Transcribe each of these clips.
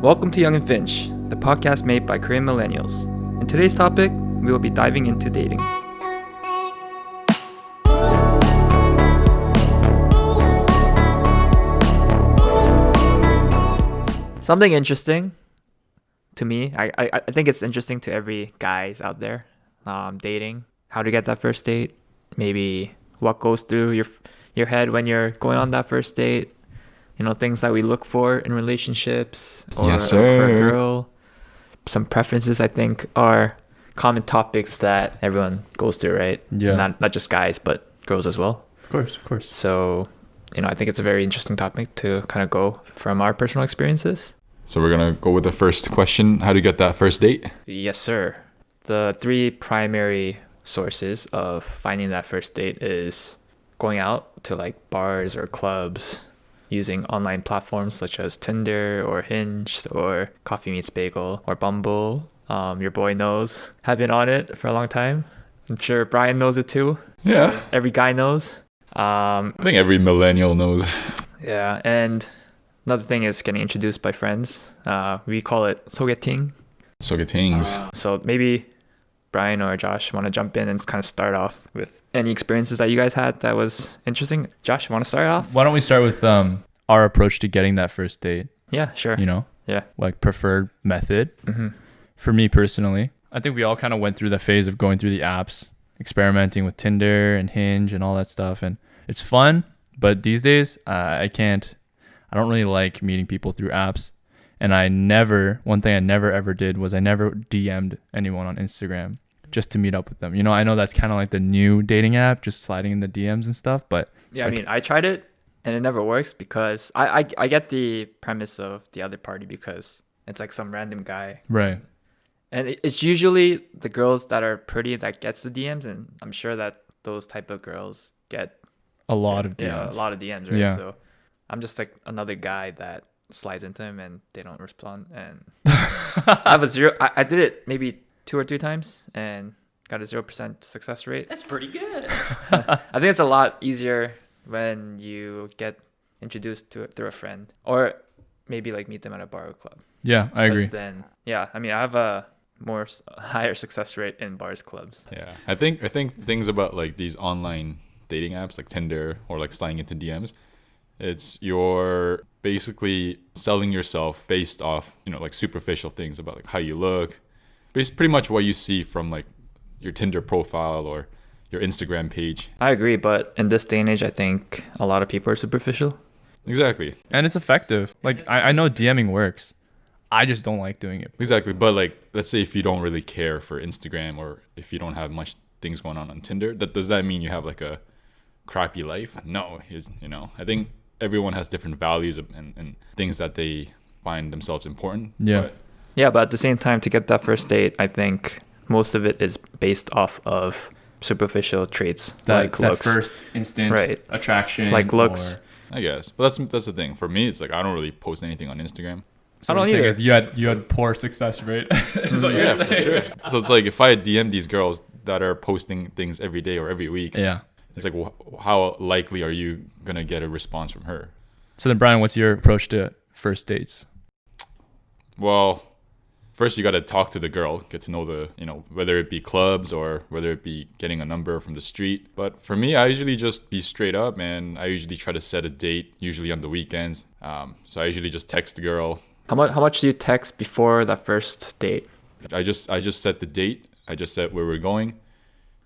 Welcome to Young and Finch, the podcast made by Korean millennials. In today's topic, we will be diving into dating. Something interesting to me, I think it's interesting to every guys out there, dating, how to get that first date, maybe what goes through your head when you're going on that first date, things that we look for in relationships or Yes, for a sir. girl. Some preferences I think are common topics that everyone goes through, right? Yeah. Not just guys, but girls as well. Of course. So, I think it's a very interesting topic to kind of go from our personal experiences. So we're going to go with the first question. How to get that first date? Yes, sir. The three primary sources of finding that first date is going out to like bars or clubs, using online platforms such as Tinder or Hinge or Coffee Meets Bagel or Bumble. Your boy knows. Have been on it for a long time. I'm sure Brian knows it too. Yeah. Every guy knows. I think every millennial knows. Yeah, and another thing is getting introduced by friends. We call it sogeting. Sogetings. So maybe Brian or Josh want to jump in and kind of start off with any experiences that you guys had that was interesting. Josh, want to start off? Why don't we start with our approach to getting that first date? Yeah, sure. Yeah. Like preferred method. Mm-hmm. For me personally, I think we all kind of went through the phase of going through the apps, experimenting with Tinder and Hinge and all that stuff. And it's fun, but these days I don't really like meeting people through apps. And one thing I never ever did was I never DM'd anyone on Instagram just to meet up with them. I know that's kind of like the new dating app, just sliding in the DMs and stuff, but Yeah, I mean, I tried it and it never works because I get the premise of the other party because it's like some random guy. right. And it's usually the girls that are pretty that gets the DMs, and I'm sure that those type of girls get A lot of DMs. Yeah, a lot of DMs, right? Yeah. So I'm just like another guy that slides into him and they don't respond. And I have a zero. I did it maybe 2 or 3 times and got a 0% success rate. That's pretty good. I think it's a lot easier when you get introduced to it through a friend or maybe like meet them at a bar or club. Yeah, I agree. Then, yeah, I mean, I have a higher success rate in bars, clubs. Yeah. I think things about like these online dating apps like Tinder or like sliding into DMs, it's you're basically selling yourself based off, like superficial things about like how you look. It's pretty much what you see from like your Tinder profile or your Instagram page. I agree, but in this day and age, I think a lot of people are superficial. Exactly. And it's effective. Like I know DMing works. I just don't like doing it. Exactly. But like, let's say if you don't really care for Instagram or if you don't have much things going on Tinder, does that mean you have like a crappy life? No. I think everyone has different values and things that they find themselves important. Yeah. But at the same time, to get that first date, I think most of it is based off of superficial traits like that looks. first instant Right. attraction. Like looks. I guess. But that's the thing. For me, it's like I don't really post anything on Instagram. So I don't the thing either. is you had poor success rate. Is what you're Yeah, for saying. sure. So it's like if I DM these girls that are posting things every day or every week, Yeah. it's like how likely are you going to get a response from her? So then, Brian, what's your approach to first dates? Well, first you got to talk to the girl, get to know whether it be clubs or whether it be getting a number from the street. But for me, I usually just be straight up, and I usually try to set a date, usually on the weekends. So I usually just text the girl. How much do you text before that first date? I just set the date. I just set where we're going,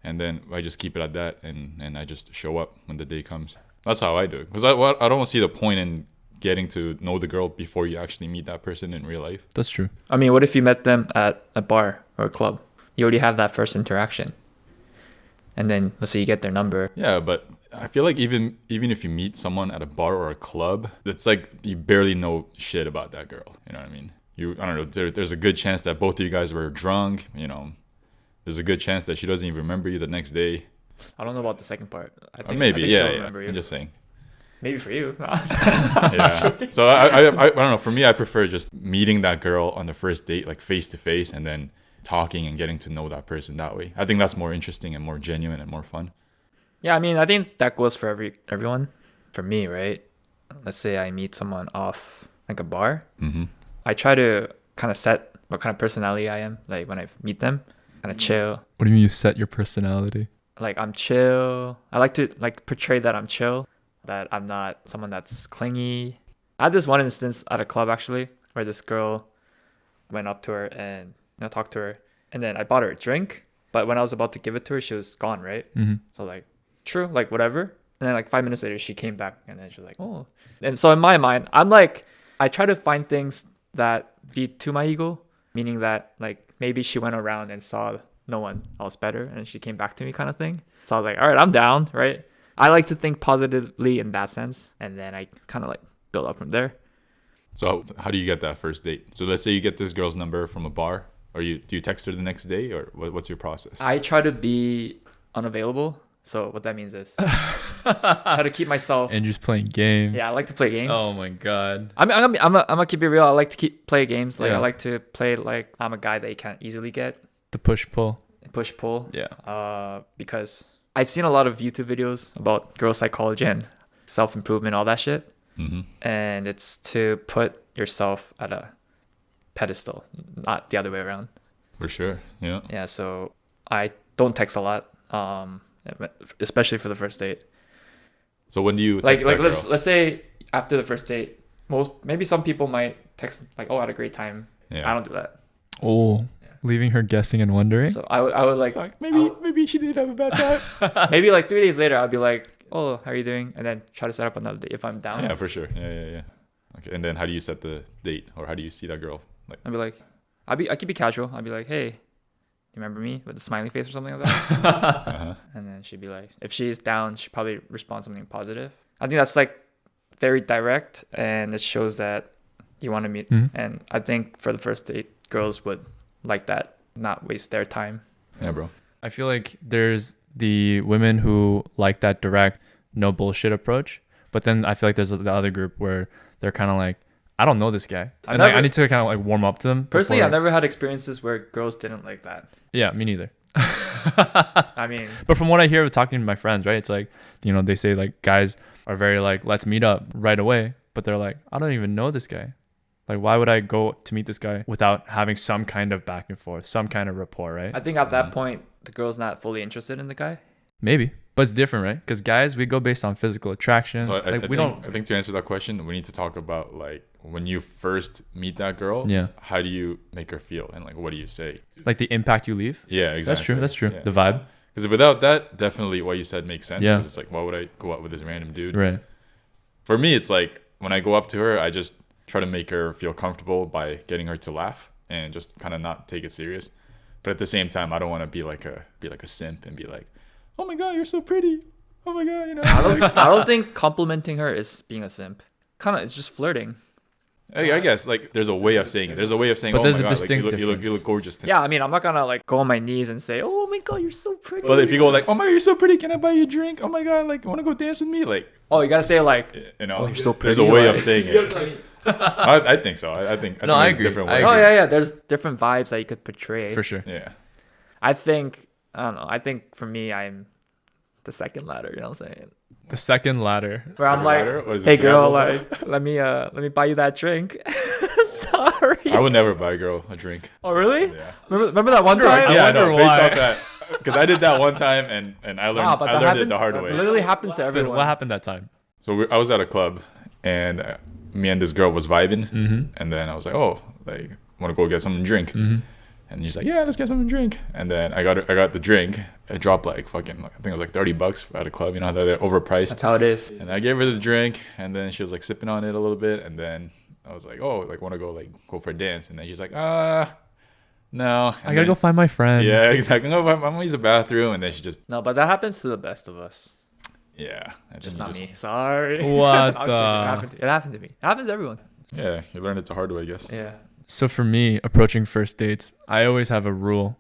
and then I just keep it at that, and I just show up when the day comes. That's how I do it. Because I don't see the point in getting to know the girl before you actually meet that person in real life. That's true. I mean, what if you met them at a bar or a club? You already have that first interaction. And then let's say you get their number. Yeah, but I feel like even if you meet someone at a bar or a club, it's like you barely know shit about that girl. You know what I mean? I don't know. There's a good chance that both of you guys were drunk. There's a good chance that she doesn't even remember you the next day. I don't know about the second part. I think Maybe, I think she'll yeah. remember you. I'm just saying. Maybe for you. Yeah. So I don't know. For me, I prefer just meeting that girl on the first date, like face to face, and then talking and getting to know that person that way. I think that's more interesting and more genuine and more fun. Yeah, I mean, I think that goes for everyone. For me, right? Let's say I meet someone off like a bar. Mm-hmm. I try to kind of set what kind of personality I am. Like when I meet them, kind of chill. What do you mean you set your personality? Like I'm chill. I like to like portray that I'm chill, that I'm not someone that's clingy. I had this one instance at a club actually where this girl went up to her and talked to her, and then I bought her a drink. But when I was about to give it to her, she was gone, right? Mm-hmm. So like, true, like whatever. And then like 5 minutes later, she came back, and then she was like, oh. And so in my mind, I'm like, I try to find things that feed to my ego, meaning that like maybe she went around and saw no one else better, and she came back to me, kind of thing. So I was like, all right, I'm down, right? I like to think positively in that sense, and then I kind of like build up from there. So how do you get that first date? So let's say you get this girl's number from a bar, or do you text her the next day, or what's your process? I try to be unavailable. So what that means is try to keep myself. Andrew's playing games. Yeah, I like to play games. Oh my god. I'm gonna keep it real. I like to play games. Like Yeah. I like to play like I'm a guy that you can't easily get. The push pull. Push pull. Yeah. Because I've seen a lot of YouTube videos about girl psychology and self improvement, all that shit, and it's to put yourself at a pedestal, not the other way around. For sure. Yeah. Yeah. So I don't text a lot. Especially for the first date. So when do you text that girl? let's say after the first date, maybe some people might text like, oh, I had a great time. Yeah. I don't do that. Oh, leaving her guessing and wondering. So I would like, It's like maybe she did have a bad time. maybe like 3 days later I'll be like, oh, how are you doing? And then try to set up another date if I'm down. Yeah, for sure. Yeah. Okay, and then how do you set the date, or how do you see that girl? Like, I'll be like, I keep it casual. I'll be like, hey, you remember me with a smiley face or something like that? And then she'd be like, if she's down, she'd probably respond something positive. I think that's like very direct, and it shows that you want to meet. And I think for the first date, girls would like that, not waste their time. yeah, bro. I feel like there's the women who like that direct, no bullshit approach. But then I feel like there's the other group where they're kind of like, I don't know this guy. And like, I need to kind of like warm up to them. Personally, I've never had experiences where girls didn't like that. Yeah, me neither. I mean, but from what I hear with talking to my friends, right? It's like, they say like guys are very like, let's meet up right away. But they're like, I don't even know this guy. Like, why would I go to meet this guy without having some kind of back and forth, some kind of rapport, right? I think at that point, the girl's not fully interested in the guy. Maybe. But it's different, right? Because guys, we go based on physical attraction. So I think to answer that question, we need to talk about like when you first meet that girl. Yeah. How do you make her feel, and like what do you say? Like the impact you leave. Yeah, exactly. That's true. Yeah. The vibe. Because without that, definitely what you said makes sense. Yeah. Because it's like, why would I go out with this random dude? Right. For me, it's like when I go up to her, I just try to make her feel comfortable by getting her to laugh and just kind of not take it serious. But at the same time, I don't want to be like a simp and be like, oh my god, you're so pretty. Oh my god, I don't think complimenting her is being a simp. Kind of, it's just flirting. I guess like there's a way of saying it. There's a way of saying, But oh there's my a god, like, distinct you look gorgeous tonight. Yeah, I mean, I'm not gonna like go on my knees and say, oh my god, you're so pretty. But if you go like, oh my god, you're so pretty, can I buy you a drink? Oh my god, like, want to go dance with me? Like, oh, you gotta say like, oh, you're so pretty. There's a way of like- saying it. I think so. I think No, I there's agree. different I ways. agree. Oh yeah, there's different vibes that you could portray. For sure. Yeah. I don't know. I think for me, I'm the second ladder. You know what I'm saying? The second ladder. Where I'm Second like, ladder? What is hey this, girl, Diablo? like let me buy you that drink. Sorry. I would never buy a girl a drink. Oh really? Yeah. Remember that one time? Yeah, I wonder know. Based why. off that, because I did that one time and I learned But I that learned it the hard that way. literally happens to everyone. What happened that time? So I was at a club and me and this girl was vibing, Mm-hmm. and then I was like, oh, like want to go get something to drink. And he's like, yeah, let's get something to drink. And then I got the drink. It dropped like fucking, I think it was like $30 at a club. You know how they're overpriced. That's how it is. And I gave her the drink, and then she was like sipping on it a little bit, and then I was like, oh, like want to go for a dance, and then she's like, no. And I gotta go find my friend. Yeah, exactly. No, I'm gonna use the bathroom, and then she just No, but that happens to the best of us. yeah, and Just then not you me. Sorry. What No, the- it happened to me. It happens to everyone. Yeah, you learned it the hard way, I guess. Yeah. So for me, approaching first dates, I always have a rule.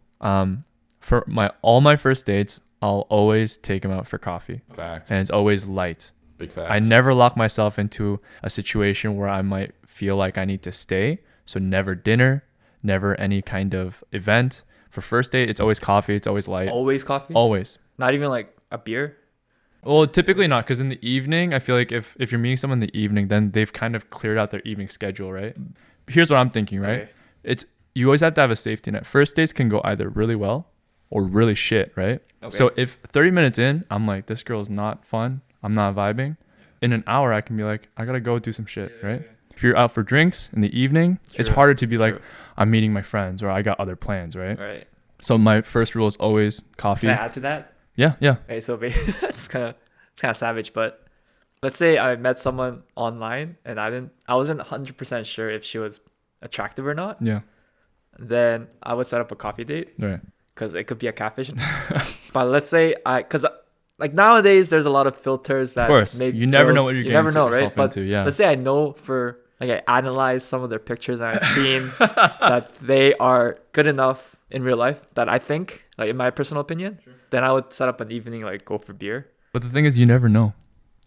For all my first dates, I'll always take them out for coffee, Facts, and it's always light. big facts. I never lock myself into a situation where I might feel like I need to stay. So never dinner, never any kind of event. For first date, it's always coffee. It's always light. Always coffee. Always. Not even like a beer. Well, typically not, because in the evening, I feel like if you're meeting someone in the evening, then they've kind of cleared out their evening schedule, right? here's what I'm thinking, right? Okay. It's you always have to have a safety net. First dates can go either really well or really shit, right? Okay. So if 30 minutes in, I'm like, this girl's not fun, I'm not vibing. In an hour, I can be like, I gotta go do some shit, right? If you're out for drinks in the evening, it's True, harder to be like, true. I'm meeting my friends or I got other plans, right? Right. So my first rule is always coffee. Can I add to that? Yeah. Okay, so it's kind of savage, but let's say I met someone online and I wasn't 100% sure if she was attractive or not. Yeah. Then I would set up a coffee date Right. because it could be a catfish. But let's say because like nowadays there's a lot of filters that Of course. make You never know girls- what you're you getting never know, right? yourself But into. Yeah. let's say I know for like I analyze some of their pictures and I've seen that they are good enough in real life that I think, like in my personal opinion, then I would set up an evening, like go for beer. But the thing is, you never know.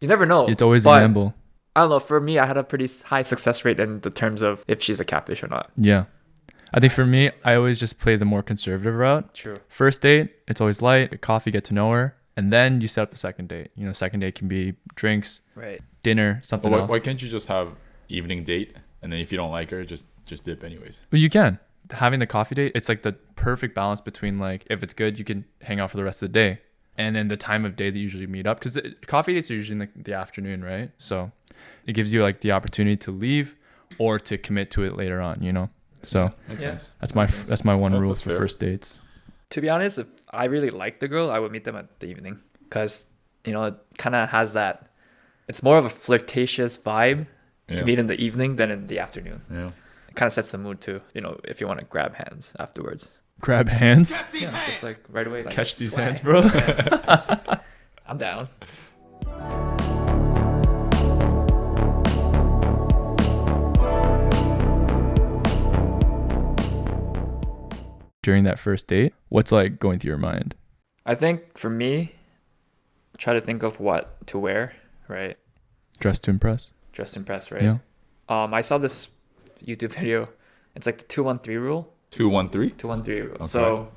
You never know. It's always a but gamble. I don't know. For me, I had a pretty high success rate in the terms of if she's a catfish or not. Yeah. I think for me, I always just play the more conservative route. True. First date, it's always light, coffee, get to know her. And then you set up the second date. You know, second date can be drinks, Right. dinner, something But else. why can't you just have evening date and then if you don't like her, just dip anyways? Well, you can. Having the coffee date, it's like the perfect balance between like, if it's good, you can hang out for the rest of the day. And then the time of day that you usually meet up. Because coffee dates are usually in the afternoon, right? So it gives you like the opportunity to leave or to commit to it later on, you know? So Makes Yeah. sense. that's my one rule That's for fair. first dates. To be honest, if I really like the girl, I would meet them at the evening because it kind of has that. It's more of a flirtatious vibe Yeah. to meet in the evening than in the afternoon. Yeah. It kind of sets the mood too. If you want to grab hands afterwards. Grab hands. Yeah, just like right away. Like, Catch these swag. hands, bro. Yeah. I'm down. During that first date, what's like going through your mind? I think for me, try to think of what to wear, right? Dress to impress. Dress to impress, right? Yeah. I saw this YouTube video. It's like the 213 rule. 213. 213 rule. Okay. So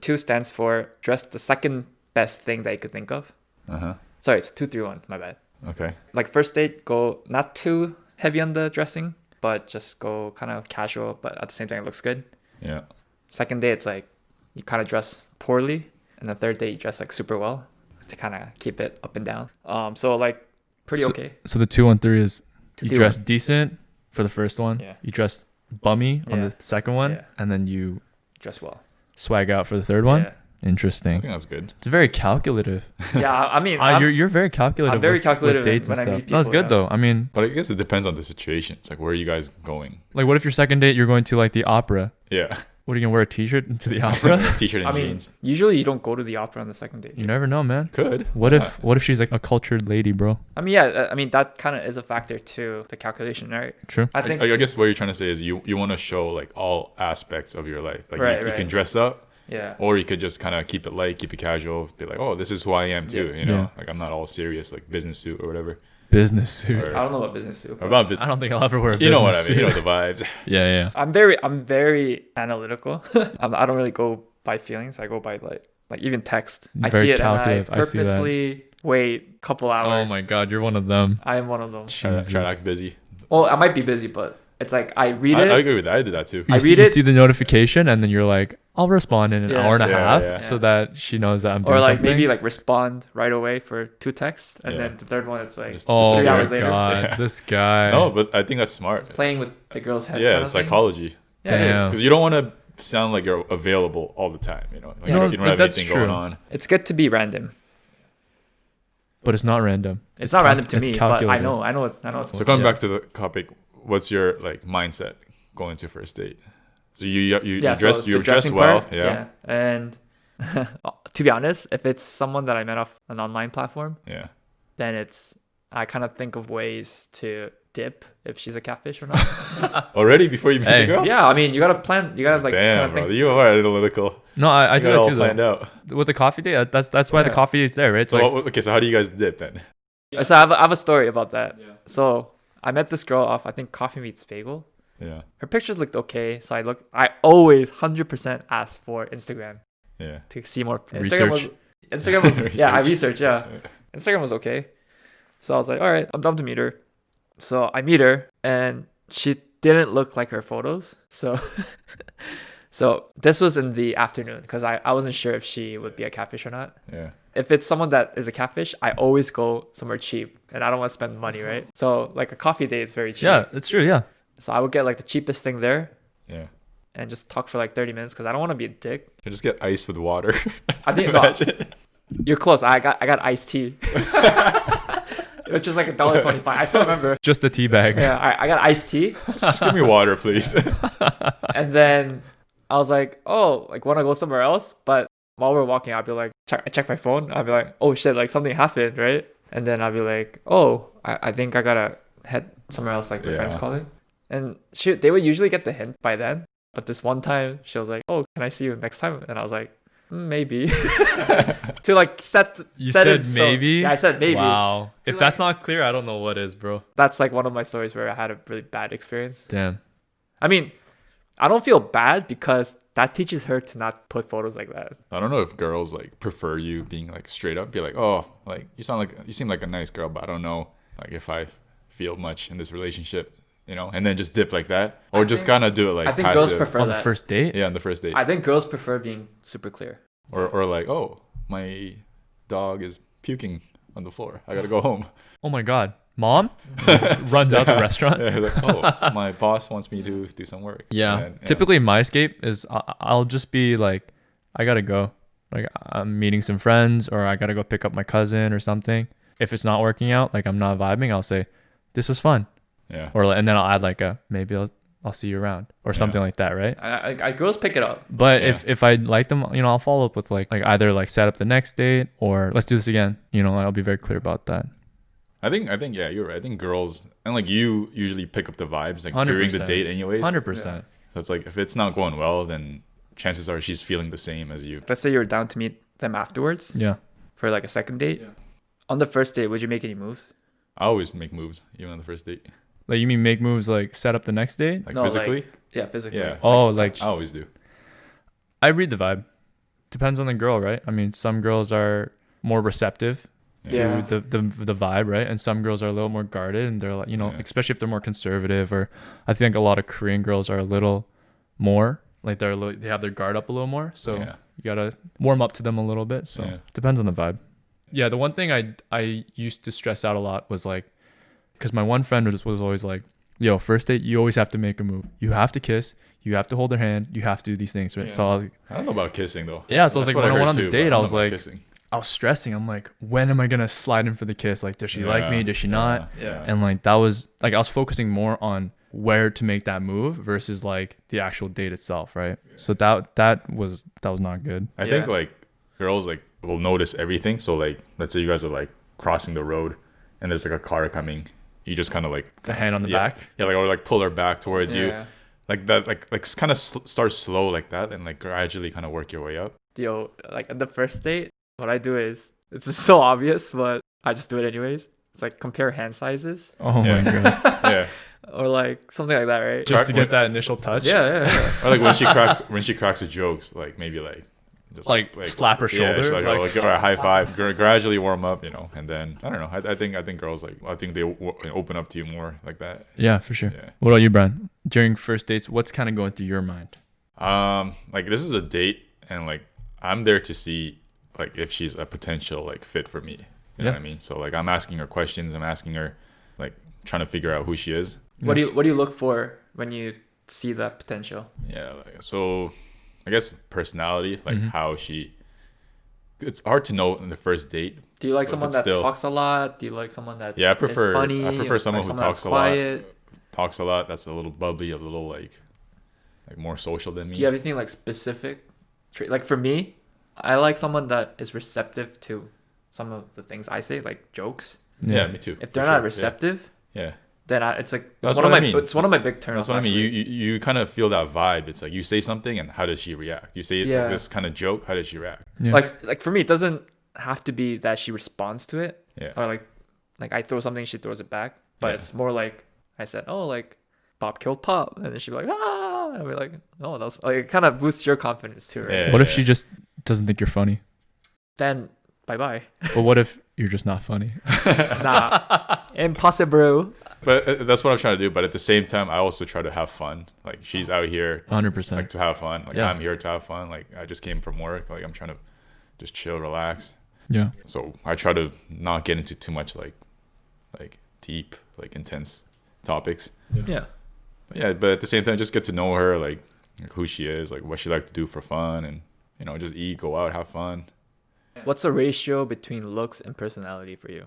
2 stands for dress the second best thing that you could think of. Uh-huh. Sorry, it's 231. My bad. Okay. Like first date, go not too heavy on the dressing, but just go kind of casual, but at the same time it looks good. Yeah. Second day, it's like you kind of dress poorly, and the third day you dress like super well to kind of keep it up and down. So like pretty okay. So the 213 is you 231. dress decent for the first one. Yeah. You dress bummy on Yeah. the second one, Yeah. and then you Dress well. swag out for the third one. Yeah. I Interesting. think that's good. It's very calculative. Yeah, I mean, I'm- You're very calculative. I'm very with calculative dates when and I stuff. meet No, it's people, good yeah. though. I mean, But I guess it depends on the situation. It's like, where are you guys going? like, what if your second date you're going to like the opera? Yeah. What are you gonna wear a t-shirt into the opera? T-shirt and I mean, jeans. usually you don't go to the opera on the second date. You never know, man. Could. What Why if she's like a cultured lady, bro? I mean, yeah, I mean that kind of is a factor to the calculation, right? True. I think I guess what you're trying to say is you want to show like all aspects of your life. Like Right, you right. can dress up, yeah. or you could just kind of keep it light, keep it casual, be like, oh, this is who I am too. Yeah. You know, Yeah. like I'm not all serious, like business suit or whatever. Business suit. Or- I don't know what business suit. Or but about I don't think I'll ever wear a business you know what I mean? suit. You know the vibes. Yeah. I'm very analytical. I don't really go by feelings. I go by like even text. I Very see it and I calculative. I see that. purposely wait a couple Oh hours. my god, you're one of them. I am one of them. Try to Jesus. act busy. Well, I might be busy, but it's like I read it. I agree with that. I did that too. I You read you it- see the notification and then you're like, I'll respond in an Yeah. hour and a Yeah, half yeah. so Yeah. that she knows that I'm doing or like something. maybe like respond right away for 2 texts, and Yeah. then the third one it's like Just oh 3 my hours later. god, Yeah. this guy. No, but I think that's smart. playing with the girl's head. Yeah, kind it's of thing. psychology. Yeah, it is. Damn. Because you don't want to sound like you're available all the time. You know, like No, you don't but have that's anything going true. on. It's good to be random. But it's not random. It's not random to it's me, but I calculated. know it's. So coming Yeah. back to the topic, what's your like mindset going to first date? So you Yeah, dress so you the dress dressing well, part, yeah, And to be honest, if it's someone that I met off an online platform, yeah. then I kind of think of ways to dip if she's a catfish or not. Already before you meet Hey. the girl? Yeah, I mean you gotta plan. You gotta like Damn, kind of bro, think. you are analytical. No, I You do got it that all too planned though. out. With the coffee date, that's why the Yeah. coffee date's there, right? It's So like okay, so how do you guys dip then? So I have a story about that. So I met this girl off I think Coffee Meets Bagel. Yeah, Her pictures looked okay, so I always 100% ask for Instagram yeah. to see more. Research. Instagram was yeah, I Research. researched, yeah. Instagram was okay. So I was like, all right, I'm down to meet her. So I meet her and she didn't look like her photos. So so this was in the afternoon because I wasn't sure if she would be a catfish or not. Yeah. If it's someone that is a catfish, I always go somewhere cheap and I don't want to spend money, right? So like a coffee date is very cheap. Yeah, that's true. Yeah. So I would get like the cheapest thing there Yeah. and just talk for like 30 minutes because I don't want to be a dick. You just get ice with water. I think no, you're close. I got iced tea. Which is like $1.25. I still remember. Just the tea bag. Yeah, I got iced tea. Just give me water, please. And then I was like, oh, like want to go somewhere else? But while we're walking, I'll be like, I check my phone. I'll be like, oh shit, like something happened, right? And then I'll be like, oh, I think I gotta head somewhere else, like my friend's calling. And they would usually get the hint by then. But this one time, she was like, oh, can I see you next time? And I was like, maybe. To like set You set said in stone. maybe? Yeah, I said maybe. Wow. If like- that's not clear, I don't know what is, bro. That's like one of my stories where I had a really bad experience. Damn. I mean, I don't feel bad because that teaches her to not put photos like that. I don't know if girls like prefer you being like straight up, be like, oh, like you seem like a nice girl, but I don't know like if I feel much in this relationship, you know, and then just dip like that, or I just think- kind of do it like I think passive. girls prefer On that. the first date? Yeah, on the first date, I think girls prefer being super clear. or like, oh, my dog is puking on the floor. I gotta go home. Oh my God. Mom runs out the restaurant. Yeah, like, oh, my boss wants me to do some work. Yeah. And, Typically, my escape is I'll just be like, I gotta go. Like, I'm meeting some friends, or I gotta go pick up my cousin or something. If it's not working out, like I'm not vibing, I'll say, this was fun. yeah, And then I'll add like maybe I'll see you around or something like that, right? I girls pick it up. But Yeah. if I like them, you know, I'll follow up with like either like set up the next date or let's do this again. You know, I'll be very clear about that. I think yeah, you're right. I think girls and like you usually pick up the vibes like during the 100%. date, anyways. 100%. So it's like if it's not going well, then chances are she's feeling the same as you. Let's say you're down to meet them afterwards Yeah. for like a second date. Yeah. On the first date, would you make any moves? I always make moves, even on the first date, Like you mean make moves like set up the next date? like No, physically. Yeah, physically. Yeah. Oh, like I always do. I read the vibe. Depends on the girl, right? I mean, some girls are more receptive to Yeah. the vibe, right? And some girls are a little more guarded, and they're like, you know, Yeah. especially if they're more conservative. Or I think a lot of Korean girls are a little more like they have their guard up a little more. So Yeah. you gotta warm up to them a little bit. So Yeah. depends on the vibe. Yeah, the one thing I used to stress out a lot was like, because my one friend was always like, yo, first date, you always have to make a move. You have to kiss. You have to hold their hand. You have to do these things, right? Yeah. So I was, I don't know about kissing though. yeah, so I was That's like, what when I heard went on the too, but date, don't I know was about like, kissing. I was stressing. I'm like, when am I gonna slide in for the kiss? Like, does she like me? Does she not? Yeah. And like that was like I was focusing more on where to make that move versus like the actual date itself, right? So that was not good. I think Yeah. like girls like will notice everything. So like let's say you guys are like crossing the road and there's like a car coming. You just kind of like The hand on the yeah, back. Yeah, like or like pull her back towards you. Yeah. Like that like kind of start slow like that and like gradually kind of work your way up. Yo, like at the first date, what I do is, it's just so obvious, but I just do it anyways. It's like compare hand sizes Oh Yeah. my god! Yeah. or like something like that, right? Just to When- get that initial touch. Yeah. Or like when she cracks the jokes, like maybe like just Like, slap her Yeah, shoulder, just like, like- oh, like give her a high five, gradually warm up, you know, and then I don't know. I think girls like I think they open up to you more like that. Yeah, for sure. Yeah. What about you, Brian? During first dates, what's kind of going through your mind? Like this is a date, and like I'm there to see like if she's a potential like fit for me. You know Yeah. what I mean? So like I'm asking her questions. I'm asking her like trying to figure out who she is. What do you look for when you see that potential? Yeah. Like, so I guess personality, like Mhm. how she. It's hard to know in the first date. Do you like But someone it's that still- talks a lot? Do you like someone that Yeah, I is prefer funny? I prefer someone Like who that's talks a lot. quiet? Talks a lot. That's a little bubbly, a little like more social than me. Do you have anything like specific trait? Like for me, I like someone that is receptive to some of the things I say, like jokes. Yeah, me too. If for they're sure. not receptive, Yeah. then it's like That's one of what I my mean. it's one of my big turns. That's what I mean. You kind of feel that vibe. It's like you say something and how does she react? You say Yeah. like this kind of joke, how does she react? Yeah. like for me, it doesn't have to be that she responds to it, Yeah. or like I throw something, she throws it back. But Yeah. it's more like I said, oh, like Bob killed Pop, and then she'd be like, ah, and I'd be like, oh, that was like it kind of boosts your confidence too, right? Yeah. What if she just doesn't think you're funny? Then bye bye. But what if you're just not funny? Nah, impossible. But that's what I'm trying to do. But at the same time, I also try to have fun. Like she's out here 100%. like to have fun. Like Yeah. I'm here to have fun. Like I just came from work. Like I'm trying to just chill, relax. Yeah. So I try to not get into too much like deep, like intense topics. Yeah. But at the same time, just get to know her, like who she is, like what she like to do for fun, and just eat, go out, have fun. What's the ratio between looks and personality for you?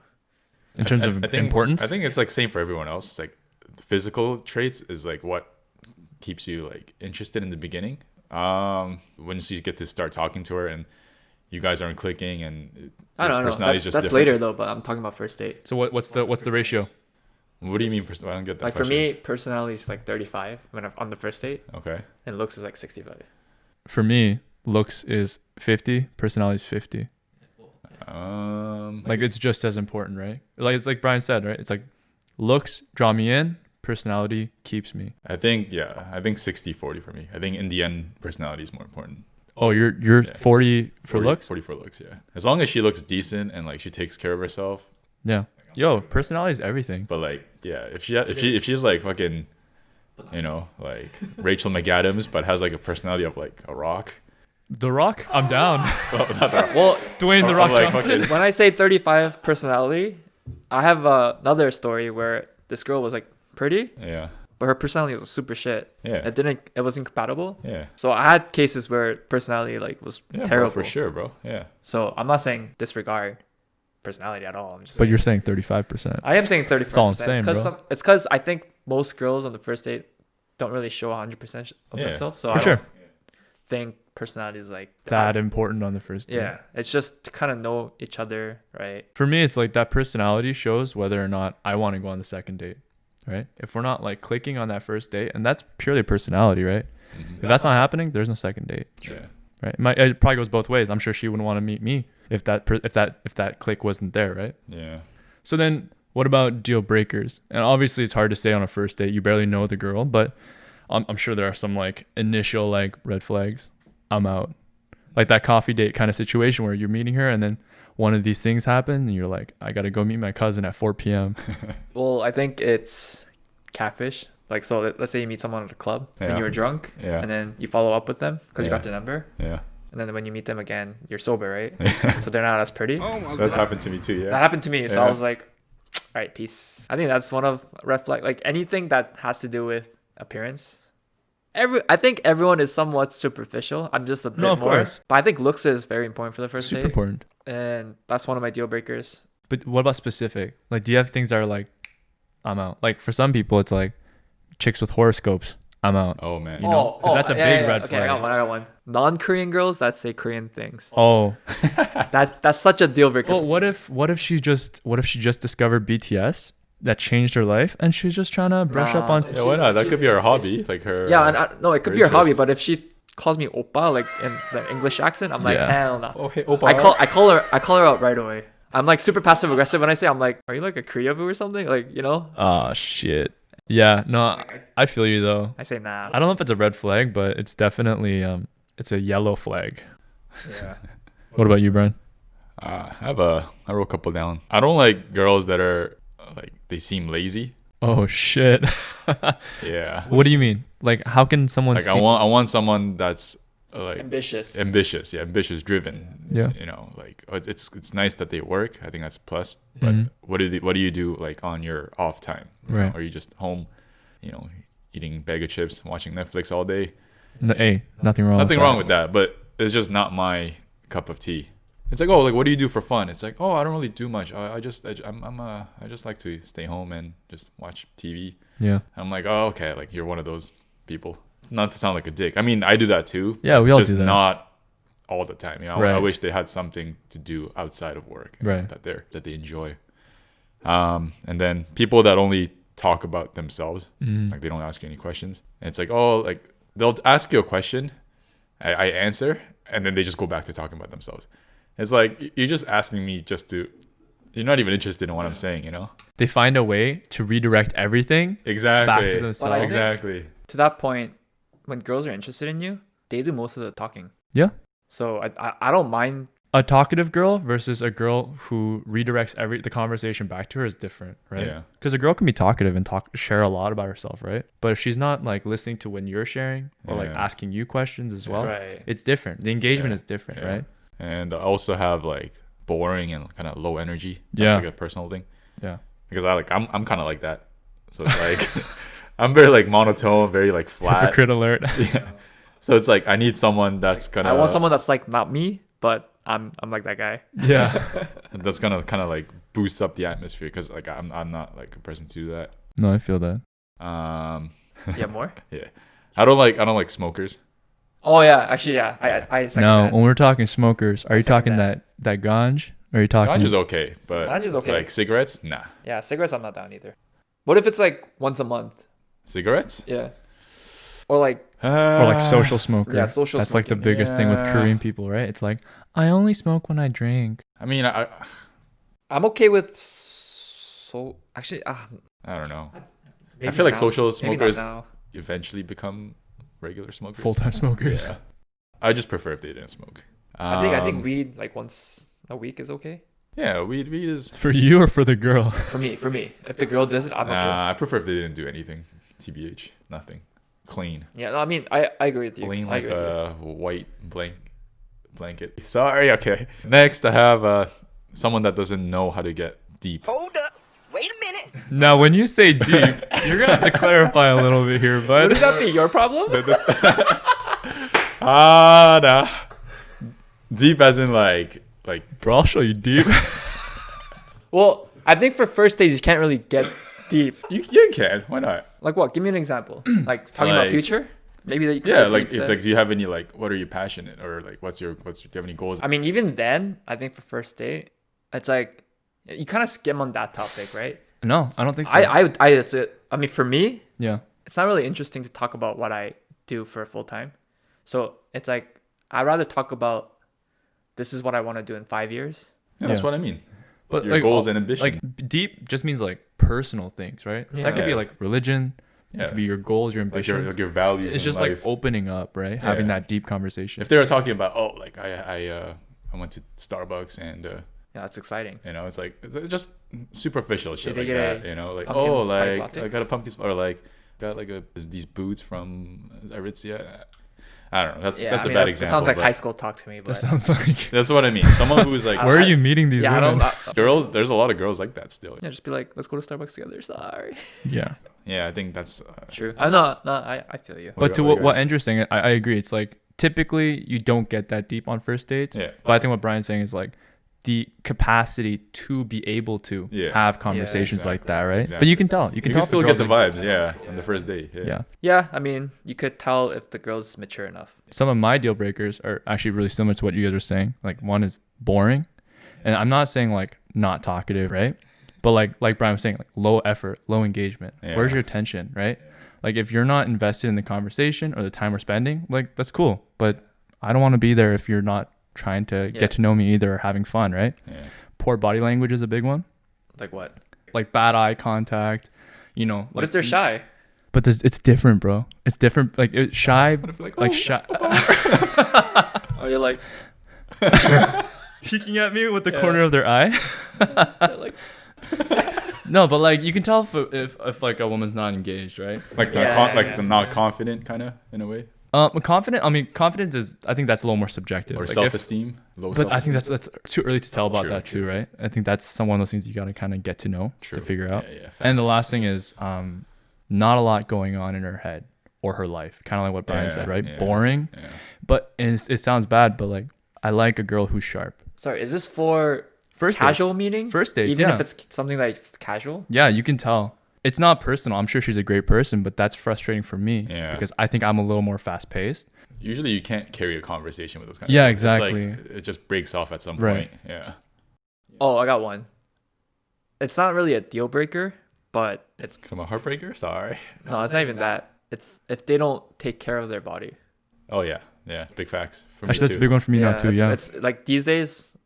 In terms of think, importance? I think it's like same for everyone else. It's like physical traits is like what keeps you like interested in the beginning. Once you get to start talking to her and you guys aren't clicking and I don't know. personality's That's different. later though, but I'm talking about first date. So what's the ratio? What do you mean? I don't get that. Like question. for me, personality is like 35 when I'm on the first date, Okay. and looks is like 65. For me, looks is 50, personality is 50. Like it's just as important, right? Like it's like Brian said, right? It's like looks draw me in, personality keeps me. I think 60-40 for me. I think in the end, personality is more important. Oh, you're Yeah. 40 for looks? 40 for looks, yeah. As long as she looks decent and like she takes care of herself. Yeah. Yo, personality is everything. But like, yeah, if she's like fucking, like Rachel McAdams, but has like a personality of like a rock. The Rock? I'm down. Well, not the rock. Well, Dwayne The Rock like Johnson. fucking- when I say 35 personality, I have another story where this girl was like pretty, Yeah. but her personality was super shit. Yeah. It wasn't compatible. Yeah. So I had cases where personality like was Yeah, bro, terrible. for sure, bro. Yeah. So I'm not saying disregard personality at all. I'm just But saying, you're saying 35%. I am saying 35%. That's all I'm saying, bro. It's because I think most girls on the first date don't really show 100% of Yeah, themselves. So For I sure. don't think personality is like That important on the first date. Yeah, it's just to kind of know each other, right? For me, it's like that personality shows whether or not I want to go on the second date, right? If we're not like clicking on that first date, and that's purely personality, right? If that's not happening, there's no second date, Yeah. right? It probably goes both ways. I'm sure she wouldn't want to meet me if that click wasn't there, right? Yeah. So then, what about deal breakers? And obviously, it's hard to say on a first date. You barely know the girl, but I'm sure there are some like initial like red flags. I'm out. Like that coffee date kind of situation where you're meeting her and then one of these things happen and you're like, I got to go meet my cousin at 4 p.m. Well, I think it's catfish. Like, so let's say you meet someone at a club and Yeah. you were drunk, Yeah. and then you follow up with them because you Yeah. got their number, Yeah. and then when you meet them again, you're sober, right? So they're not as pretty. That's happened to me too, That yeah. happened to me. So I Yeah. was like, all right, peace. I think that's one of red flag. Like anything that has to do with appearance. I think everyone is somewhat superficial. I'm just a bit No, of more. course. But I think looks is very important for the first Super date. important. And that's one of my deal breakers. But what about specific? Like, do you have things that are like, I'm out? Like for some people, it's like chicks with horoscopes. I'm out. Oh man. You know, 'cause that's a big red okay, I got flag. one. Non-Korean girls that say Korean things. Oh, That's such a deal breaker. well, what if she just discovered BTS that changed her life and she's just trying to brush up Nah. on? Yeah, why not? That could be her hobby, like her. Yeah, and no, it could her be her hobby, interest. but if she calls me oppa like in the English accent, I'm like, Yeah. hell no. Oh, hey, I call her out right away. I'm like super passive aggressive when I say, I'm like, are you like a Koreaboo or something? Like, you know? Oh shit. Yeah, no, I feel you though. I say nah. I don't know if it's a red flag, but it's definitely it's a yellow flag. Yeah. What about you, Brian? I wrote a couple down. I don't like girls that are like they seem lazy. Oh shit. Yeah. What do you mean? Like, how can someone? Like I want someone that's like Ambitious. ambitious, driven. Yeah. You know, like it's nice that they work. I think that's a plus. But Mhm. what do you do like on your off time? You Right. know, are you just home, eating bag of chips, watching Netflix all day? Hey, nothing wrong. Nothing with wrong with that, but it's just not my cup of tea. It's like, oh, like what do you do for fun? It's like, oh, I don't really do much. I just like to stay home and just watch TV. Yeah. I'm like, oh, okay, like you're one of those people. Not to sound like a dick. I mean, I do that too. Yeah, we all just do that. not all the time. I Right. wish they had something to do outside of work, Right. that they enjoy. And then people that only talk about themselves, Mhm. like they don't ask you any questions. And it's like, oh, like they'll ask you a question, I answer, and then they just go back to talking about themselves. It's like you're just asking me you're not even interested in what I'm saying, They find a way to redirect everything Exactly. back to themselves. Well, I think- Exactly. To that point, when girls are interested in you, they do most of the talking. Yeah. So I don't mind A talkative girl versus a girl who redirects the conversation back to her is different, right? Yeah. Because a girl can be talkative and share a lot about herself, right? But if she's not like listening to when you're sharing or like Yeah. asking you questions as well, Right. it's different. The engagement Yeah. is different, Yeah. right? And I also have like boring and kind of low energy. That's Yeah. like a personal thing. Yeah. Because I'm kind of like that. So it's like I'm very like monotone, very like flat. Hypocrite alert. Yeah. So it's like I need someone that's gonna. I want someone that's like not me, but I'm like that guy. Yeah. that's gonna kind of like boost up the atmosphere because like I'm not like a person to do that. No, I feel that. Yeah, more. Yeah. I don't like smokers. Oh yeah, actually yeah. I second No, that. when we're talking smokers, are you second talking that ganj? Or are you talking? Ganja's okay, but Ganja's okay. like cigarettes, nah. Yeah, cigarettes I'm not down either. What if it's like once a month? Cigarettes? Yeah. Or like Or like social smoker. Yeah, social That's like the smoking. biggest thing with Yeah. Korean people, right? It's like, I only smoke when I drink. I mean, I'm okay with actually I don't know. maybe feel like now. social Maybe not smokers now. eventually become regular smokers. Full-time smokers. Yeah. I just prefer if they didn't smoke. I think weed like once a week is okay. Yeah, weed is. For you or for the girl? For me. If the girl does it, I'm okay. Nah, I prefer if they didn't do anything. TBH, nothing. Clean. Yeah, no, I mean I agree with you. Clean I like agree with you. a white blanket. Sorry, okay. Next, I have someone that doesn't know how to get deep. Hold up. Wait a minute. Now, when you say deep, you're going to have to clarify a little bit here, Would bud. that be your problem? Nah. Deep as in like Bro, I'll show you deep. Well, I think for first dates you can't really get deep. you can. Why not? Like what? Give me an example. Like talking about Like- future? Maybe that you could Yeah, get like deep if, then. like do you have any like what are you passionate or like what's your do you have any goals? I mean, even then, I think for first date, it's like you kind of skim on that topic, right? No, I don't think so. I it's it. I mean, for me, Yeah. it's not really interesting to talk about what I do for full time. So it's like I'd rather talk about this is what I want to do in 5 years. Yeah, that's Yeah. what I mean. But Your goals and ambition. Like deep just means like personal things, right? That could be Yeah. like religion. It Yeah. could be your goals, your Like ambitions. your values. It's in just life. like opening up, right? Having Yeah. that deep conversation. If they were talking about like I went to Starbucks and Yeah, that's exciting. you know it's like it's just superficial shit they like get that. You know, like pumpkin spice like latte? I got a pumpkin spice or like got like these boots from Aritzia. I don't know. That's Yeah, that's I mean, a bad that example. sounds like but high school talk to me, That but sounds like. That's what I mean. Someone who's like Where are you meeting these yeah, I women? don't. girls. There's a lot of girls like that still. Yeah, just be like, let's go to Starbucks together. Sorry. Yeah. Yeah, I think that's True. I'm not. No, I feel you. But to What what guys- interesting, I agree. It's like typically you don't get that deep on first dates. Yeah. But I think what Brian's saying is like the capacity to be able to Yeah. have conversations like exactly, that, right? exactly. But you can tell. You you can can tell. still if get the girl's vibes. Yeah, on the first date. like- Yeah. yeah. Yeah, I mean, you could tell if the girl's mature enough. Some of my deal breakers are actually really similar to what you guys are saying. Like one is boring, and I'm not saying like not talkative, right? But like Brian was saying, like low effort, low engagement. Yeah. Where's your attention, right? Like if you're not invested in the conversation or the time we're spending, like that's cool. But I don't want to be there if you're not trying to Yeah. get to know me either or having fun, right? Yeah. Poor body language is a big one. Like what? Like bad eye contact, you know. What like, if they're shy? But it's different, bro. It's different. Like shy, What if like shy. Oh, you're like, Peeking at me with the Yeah. corner of their eye. like No, but like you can tell if like a woman's not engaged, right? Like Yeah, the not confident kind of in a way, Confident. I mean, confidence is. I think that's a little more subjective. or Like, if- self-esteem, low. But I think self-esteem. that's too early to tell about True, that true. too, right? I think that's one of those things you gotta kind of get to know True. to figure out. Yeah, And the facts. last thing is, not a lot going on in her head or her life. Kind of like what Brian Yeah, said, right? yeah. Boring. Yeah. But it sounds bad, but like I like a girl who's sharp. sorry, is this for First casual dates. meeting? First dates, Even yeah. if it's something like casual? Yeah, you can tell. It's not personal. I'm sure she's a great person, but that's frustrating for me Yeah. because I think I'm a little more fast paced. Usually you can't carry a conversation with those kind Yeah, of people. It's exactly. like, it just breaks off at some Right. point. Yeah. Oh, I got one. It's not really a deal breaker, but it's I'm a heartbreaker. Sorry. no, it's not even that. It's if they don't take care of their body. Oh yeah, yeah. Big facts. For me Actually, that's a too. big one for me now too. Yeah. It's like these days,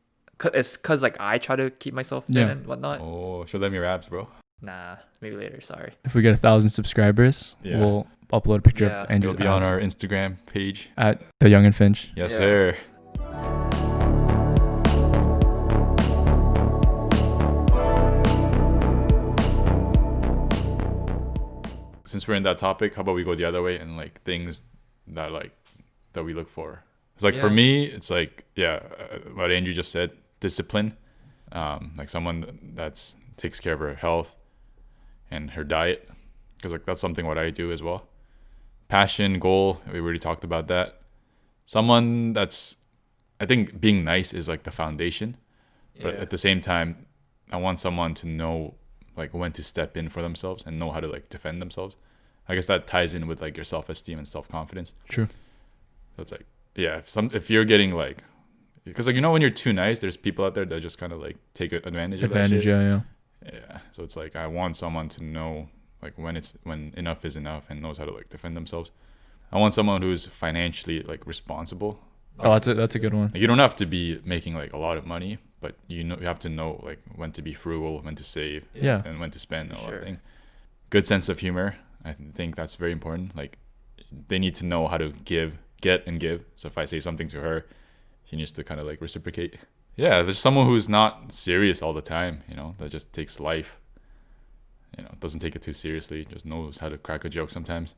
it's cause like I try to keep myself thin Yeah. and whatnot. Oh, show them your abs, bro. Nah, maybe later. Sorry. If we get 1,000 subscribers, Yeah. we'll upload a picture Yeah. of Andrew's It'll be on abs our Instagram page. at the Young and Finch. Yes, Yeah. sir. since we're in that topic, how about we go the other way and like things that like that we look for? It's like for Yeah. me, it's like what Andrew just said, discipline. Like someone that's takes care of her health and her diet, because like that's something what I do as well. Passion, goal, we already talked about that. Someone that's, I think being nice is like the foundation, but at the same time, I want someone to know like when to step in for themselves and know how to like defend themselves. I guess that ties in with like your self-esteem and self-confidence. True. So it's like, yeah, if you're getting like, because like, you know, when you're too nice, there's people out there that just kind of like take advantage of that shit. Yeah. Yeah. So it's like, I want someone to know like when enough is enough and knows how to like defend themselves. I want someone who's financially like responsible. Oh, that's a good one. Like, you don't have to be making like a lot of money, but you have to know like when to be frugal, when to save, Yeah. and when to spend and all Sure. that thing. Good sense of humor. I think that's very important. Like they need to know how to get and give. So if I say something to her, she needs to kind of like reciprocate. Yeah, there's someone who's not serious all the time, you know, that just takes life, you know, doesn't take it too seriously, just knows how to crack a joke sometimes.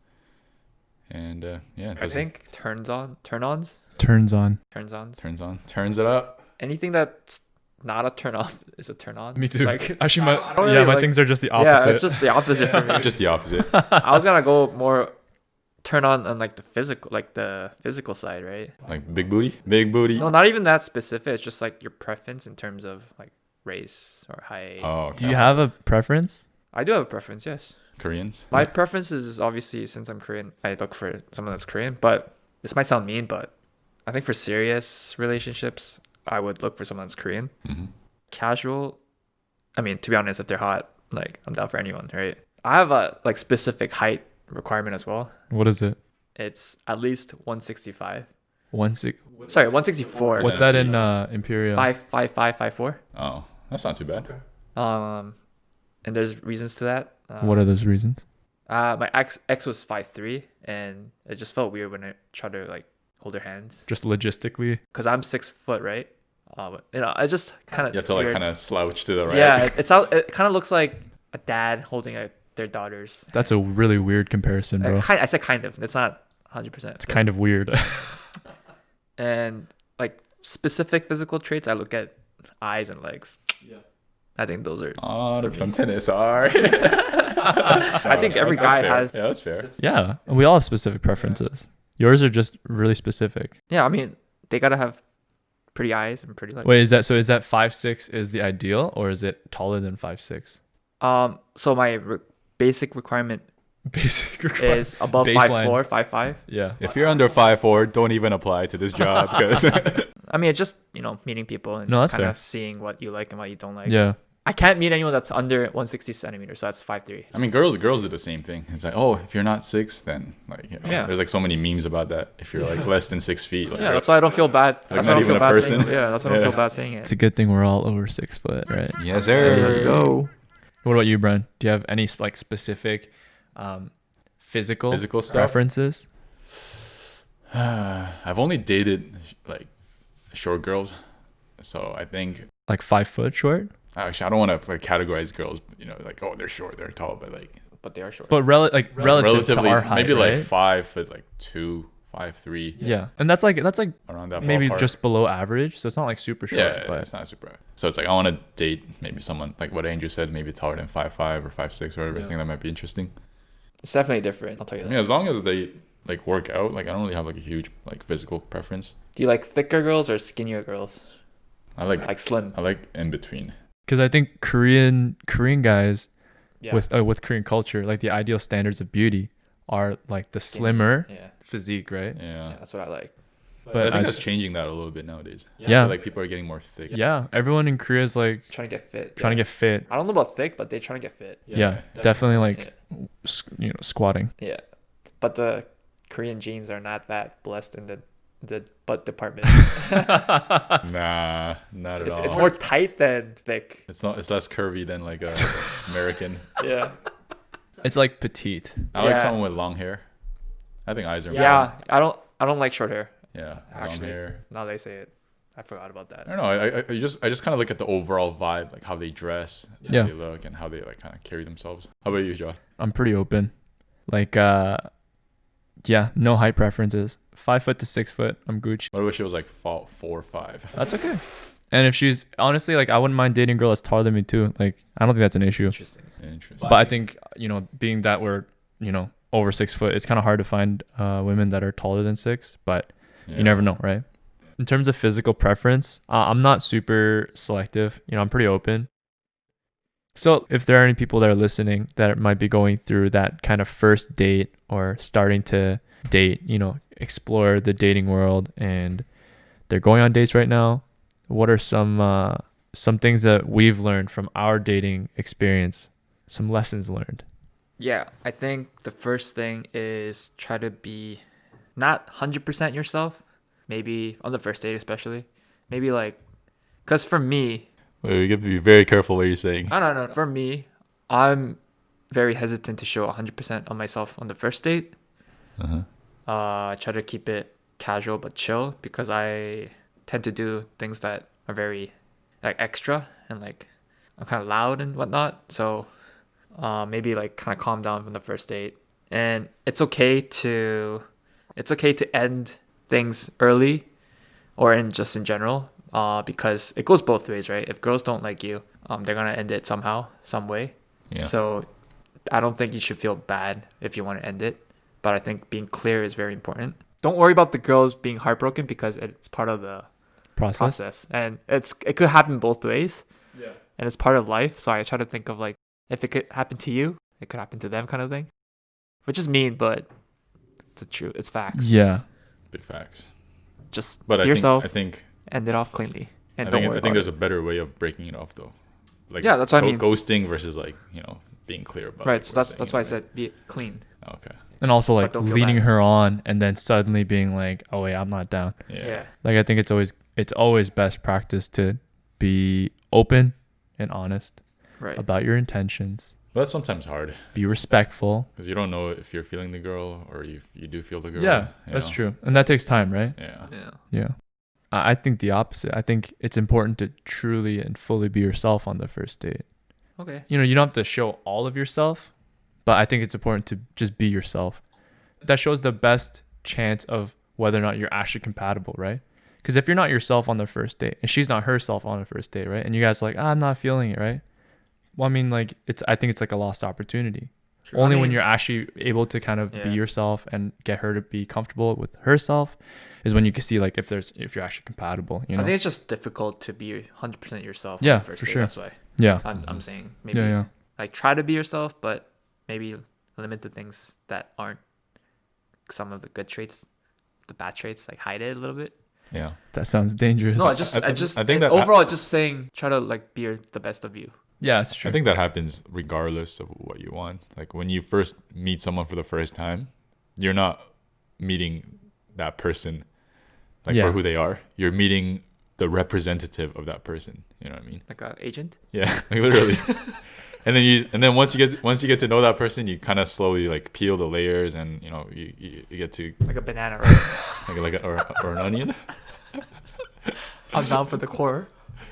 And yeah, I think turns on. Turns on. turns it up. Anything that's not a turn off is a turn on. Me too. Like, Actually, I don't really my like- things are just the opposite. Yeah, it's just the opposite for me. Just the opposite. I was gonna go more turn on like the physical side, right? Like big booty. No, not even that specific. It's just like your preference in terms of like race or height. Oh, Do you have a preference? I do have a preference, yes. Koreans? My preference is obviously, since I'm Korean, I look for someone that's Korean. But this might sound mean, but I think for serious relationships, I would look for someone that's Korean. Mm-hmm. Casual, I mean, to be honest, if they're hot, like I'm down for anyone, right? I have a like specific height requirement as well. What is it? It's at least 165. 1.6. Sorry, 164. What's that in imperial? 5'5", 5'4". Oh, that's not too bad. And there's reasons to that. What are those reasons? My ex was 5'3", and it just felt weird when I tried to like hold her hands, Just logistically. because I'm 6 foot, right? But, you know, I just kind of You have to like kind of slouch to the right. yeah. It kind of looks like a dad holding their daughters. That's a really weird comparison, bro. I said kind of. It's not 100%. It's kind of weird. And like specific physical traits, I look at eyes and legs. Yeah. I think those are. Oh, they're from tennis. Sorry. I think every That's guy fair. has. Yeah, that's fair. Yeah, we all have specific preferences. Yours are just really specific. Yeah, I mean, they gotta have pretty eyes and pretty legs. Wait, is that 5'6" is the ideal, or is it taller than 5'6"? So my basic requirement Basic requirement. is above Baseline. 5'4", 5'5". Yeah. If you're under 5'4", don't even apply to this job because I mean, it's just, meeting people and No, that's kind fair. of seeing what you like and what you don't like. Yeah. I can't meet anyone that's under 160 centimeters, so that's 5'3". I mean, girls do the same thing. It's like, oh, if you're not 6, then like, Yeah. there's like so many memes about that. If you're like less than 6 feet, like, Yeah, that's why I don't feel bad. That's why I not don't feel even a bad person. saying. Yeah, that's why I don't Yeah. feel bad saying It's it. a good thing we're all over 6 foot, right? yes, sir. Let's go. What about you, Brian? Do you have any like specific physical stuff. preferences? I've only dated like short girls, so I think Like 5 foot short? actually I don't want to like categorize girls. Like, oh, they're short, they're tall, but like But they are short. But relative to relatively, our height, maybe right? like 5'2", 5'3", Yeah. And that's like around that maybe ballpark. just below average, so it's not like super short. Yeah, but it's not super. So it's like I want to date maybe someone like what Andrew said, maybe taller than 5'5" or 5'6" or whatever. I think that might be interesting. It's definitely different. I'll tell you I that. mean, as long as they like work out, like I don't really have like a huge like physical preference. Do you like thicker girls or skinnier girls? I like Like slim. I like in between. because I think Korean guys Yeah. with Korean culture, like the ideal standards of beauty are like the Skinny. slimmer Yeah. physique, right? Yeah, Yeah, that's what I like. but But I think I- that's changing that a little bit nowadays. I Yeah. feel like people are getting more thick. Yeah, everyone in Korea is like Trying to get fit. trying to get fit. I don't know about thick, but they're trying to get fit. Yeah, definitely like squatting. Yeah. But the Korean genes are not that blessed in the butt department. Nah, not at all. It's more tight than thick. It's not. It's less curvy than like a American. Yeah. It's like petite. I like Yeah. someone with long hair. I think eyes are Yeah. important. I don't like short hair. Yeah, long Actually. hair. Now they say it. I forgot about I that. don't know. I just kind of look at the overall vibe, like how they dress, how Yeah. they look, and how they like kind of carry themselves. How about you, Josh? I'm pretty open. Like, yeah, no height preferences. 5 foot to 6 foot, I'm Gucci. What if she was like 4 or 5? That's okay. And if she's honestly like, I wouldn't mind dating a girl that's taller than me too. Like, I don't think that's an issue. Interesting. Interesting. But I think, you know, being that we're, you know, over 6 foot, it's kind of hard to find women that are taller than 6. But Yeah. you never know, right? In terms of physical preference, I'm not super selective. You know, I'm pretty open. So if there are any people that are listening that might be going through that kind of first date or starting to date, you know, explore the dating world, and they're going on dates right now, what are some things that we've learned from our dating experience, some lessons learned? Yeah, I think the first thing is try to be not 100% yourself. Maybe on the first date, especially. Maybe like, because for me, Wait, you have to be very careful what you're saying. I don't know. For me, I'm very hesitant to show 100% on myself on the first date. Uh-huh. I try to keep it casual but chill because I tend to do things that are very like extra and like I'm kind of loud and whatnot. So maybe like kind of calm down from the first date. And it's okay to end things early or in just in general because it goes both ways, right? If girls don't like you, they're gonna end it somehow, some way. Yeah. So I don't think you should feel bad if you want to end it, but I think being clear is very important. Don't worry about the girls being heartbroken because it's part of the process, and it could happen both ways. Yeah. And it's part of life. So I try to think of like if it could happen to you, it could happen to them, kind of thing. Which is mean, but it's the truth. It's facts. Yeah. Big facts. Just But be yourself. I think End it off cleanly, and I don't think worry I think about there's it. a better way of breaking it off though. Like Yeah, that's what I mean. Ghosting versus like, you know, being clear about Right. like, So what you're that's saying, why I you know said be clean. what I mean? Okay. And also like don't feel leading bad. her on and then suddenly being like, oh wait, I'm not down. Yeah. Like, I think it's always best practice to be open and honest Right. about your intentions. But that's sometimes hard Be respectful. because you don't know if you're feeling the girl or you do feel the girl. Yeah, you that's know? true. And that takes time, right? Yeah. Yeah. Yeah. I think the opposite. I think it's important to truly and fully be yourself on the first date. Okay. You know, you don't have to show all of yourself, but I think it's important to just be yourself. That shows the best chance of whether or not you're actually compatible, right? Because if you're not yourself on the first date and she's not herself on the first date, right? And you guys are like, I'm not feeling it, right? Well, I mean, like, I think it's like a lost opportunity. True. Only I when mean, you're actually able to kind of Yeah. be yourself and get her to be comfortable with herself is when you can see like if you're actually compatible, you know? I think it's just difficult to be 100% yourself. Yeah, on the first for date. sure. That's why Yeah. I'm saying maybe Yeah. like try to be yourself, but maybe limit the things that aren't some of the good traits, the bad traits, like hide it a little bit. Yeah. That sounds dangerous. No, I I just think that overall, it's just saying try to like be the best of you. Yeah, it's true. I think that happens regardless of what you want. Like when you first meet someone for the first time, you're not meeting that person like Yeah. for who they are. You're meeting the representative of that person. You know what I mean? Like an agent. Yeah, like literally. and then once you get to know that person, you kind of slowly like peel the layers, and you know you get to Like a banana, right? or an onion. I'm down for the core.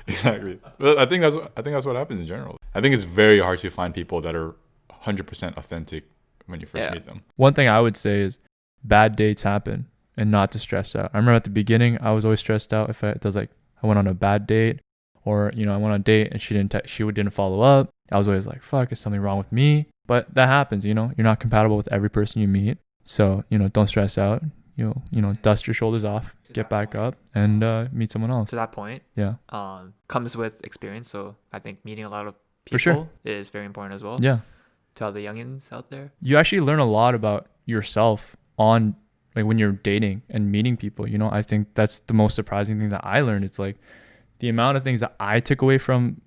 Exactly. Well, I think that's what happens in general. I think it's very hard to find people that are 100% authentic when you first Yeah. meet them. One thing I would say is bad dates happen and not to stress out. I remember at the beginning, I was always stressed out if I went on a bad date, or, you know, I went on a date and she didn't follow up. I was always like, fuck, is something wrong with me? But that happens, you know, you're not compatible with every person you meet. So, you know, don't stress out. You know, dust your shoulders off, get back up, and meet someone else. To that point, Yeah. comes with experience. So I think meeting a lot of people For sure. is very important as well. Yeah. To all the youngins out there. You actually learn a lot about yourself on like when you're dating and meeting people. You know, I think that's the most surprising thing that I learned. It's like the amount of things that I took away from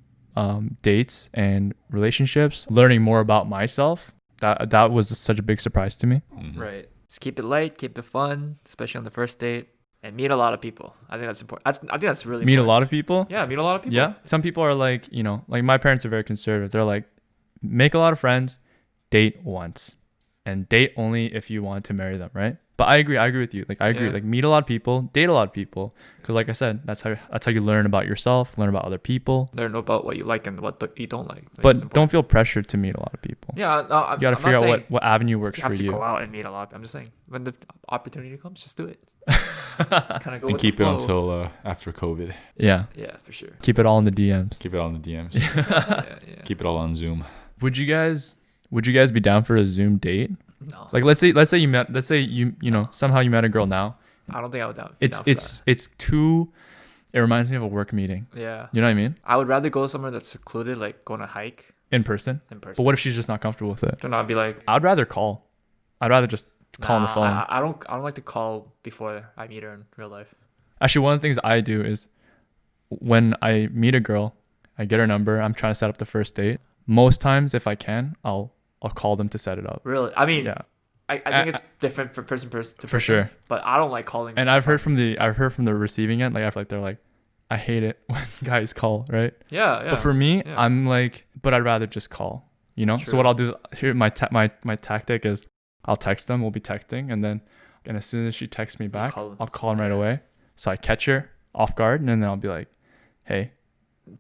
dates and relationships, learning more about myself. That was such a big surprise to me. Mhm. Right. Just keep it light, keep it fun, especially on the first date, and meet a lot of people. I think that's important. I think that's really Meet a important. lot of people. Yeah, meet a lot of people. Yeah. Some people are like, you know, like my parents are very conservative. They're like, make a lot of friends, date once. and date only if you want to marry them, right? But I agree with you. Like I agree. Yeah. Like meet a lot of people, date a lot of people, because like I said, that's how you learn about yourself, learn about other people. Learn about what you like and what you don't like. Which is But important. don't feel pressured to meet a lot of people. Yeah, no, You gotta figure out what avenue works you have for to you. go out and meet a lot. I'm just saying, when the opportunity comes, just do it. Kind of go And with keep the it flow. until after COVID. Yeah. Yeah, for sure. Keep it all in the DMs. Keep it all in the DMs. Yeah. Keep it all on Zoom. Would you guys be down for a Zoom date? No, Like let's say you know somehow you met a girl now. I don't think I would down. It's too. It reminds me of a work meeting. Yeah. You know what I mean? I would rather go somewhere that's secluded, like go on a hike In person. in person. But what if she's just not comfortable with it? Then I'd be like, I'd rather call. I'd rather just call on the nah, phone. I don't like to call before I meet her in real life. Actually, one of the things I do is when I meet a girl, I get her number. I'm trying to set up the first date. Most times, if I can, I'll call them to set it up. Really? I mean, Yeah, I think it's different from person to person. for sure. But I don't like calling. And I've heard from the receiving end, like I feel like they're like, I hate it when guys call, right? Yeah. But for me, yeah. I'm like, but I'd rather just call, you know? So True. what I'll do here, my tactic is I'll text them, we'll be texting, and as soon as she texts me back, call them. I'll call them right away. So I catch her off guard, and then I'll be like, hey,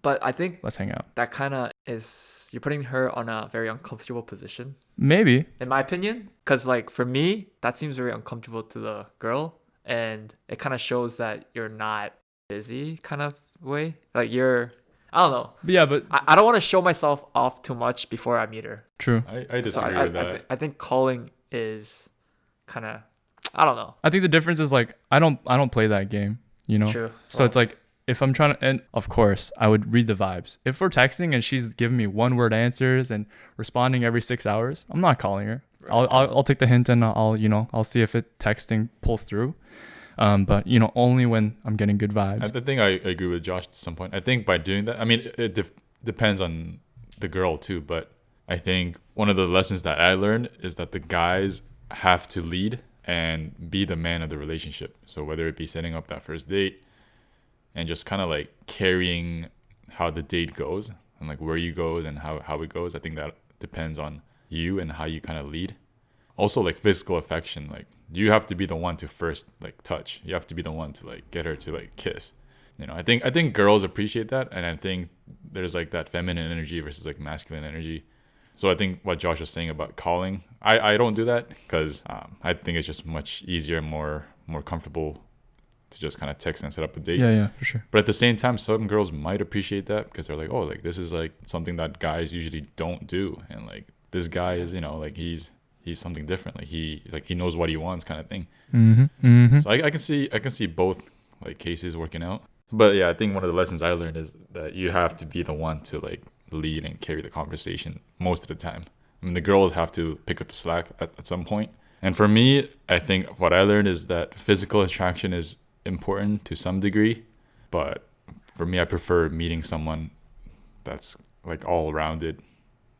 But I think let's hang out. that kind of is, you're putting her on a very uncomfortable position, Maybe. in my opinion. Because like for me, that seems very uncomfortable to the girl, and it kind of shows that you're not busy, kind of way. Like I don't know. But yeah, but I don't want to show myself off too much before I meet her. true. I disagree with that. I think calling is kind of, I don't know. I think the difference is like I don't play that game, you know? True. So it's like if I'm trying to, and of course I would read the vibes. If we're texting and she's giving me one word answers and responding every 6 hours, I'm not calling her. Right. I'll take the hint and I'll see if it texting pulls through. But only when I'm getting good vibes. I think I agree with Josh to some point. I think by doing that, I mean, it depends on the girl too, but I think one of the lessons that I learned is that the guys have to lead and be the man of the relationship. So whether it be setting up that first date and just kind of like carrying how the date goes and like where you go and how it goes, I think that depends on you and how you kind of lead. Also like physical affection, like you have to be the one to first like touch. You have to be the one to like get her to like kiss. I think girls appreciate that, and I think there's like that feminine energy versus like masculine energy. So I think what Josh was saying about calling, I don't do that because I think it's just much easier, more comfortable to just kind of text and set up a date. Yeah, for sure. But at the same time, some girls might appreciate that because they're like, oh, like this is like something that guys usually don't do, and like this guy is, like he's something different. Like he knows what he wants, kind of thing. Mm-hmm. So I can see both like cases working out. But yeah, I think one of the lessons I learned is that you have to be the one to like lead and carry the conversation most of the time. I mean, the girls have to pick up the slack at some point. And for me, I think what I learned is that physical attraction is important to some degree, but for me, I prefer meeting someone that's like all rounded,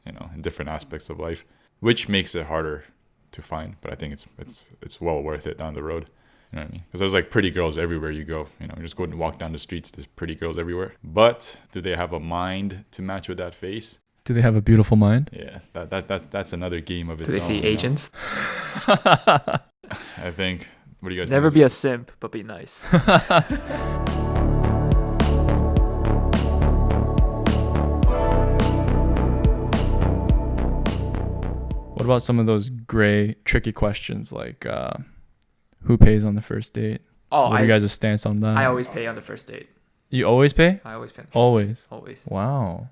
in different aspects of life, which makes it harder to find. But I think it's well worth it down the road. You know what I mean? Because there's like pretty girls everywhere you go. Just go and walk down the streets. There's pretty girls everywhere. But do they have a mind to match with that face? Do they have a beautiful mind? Yeah, that's another game of its Do own. they see agents? I think. What do you guys Never think? be a simp, but be nice. What about some of those gray, tricky questions like who pays on the first date? Oh, What are you guys' stance on that? I always pay on the first date. You always pay? I always pay. On the first Always. Date. Always. Wow.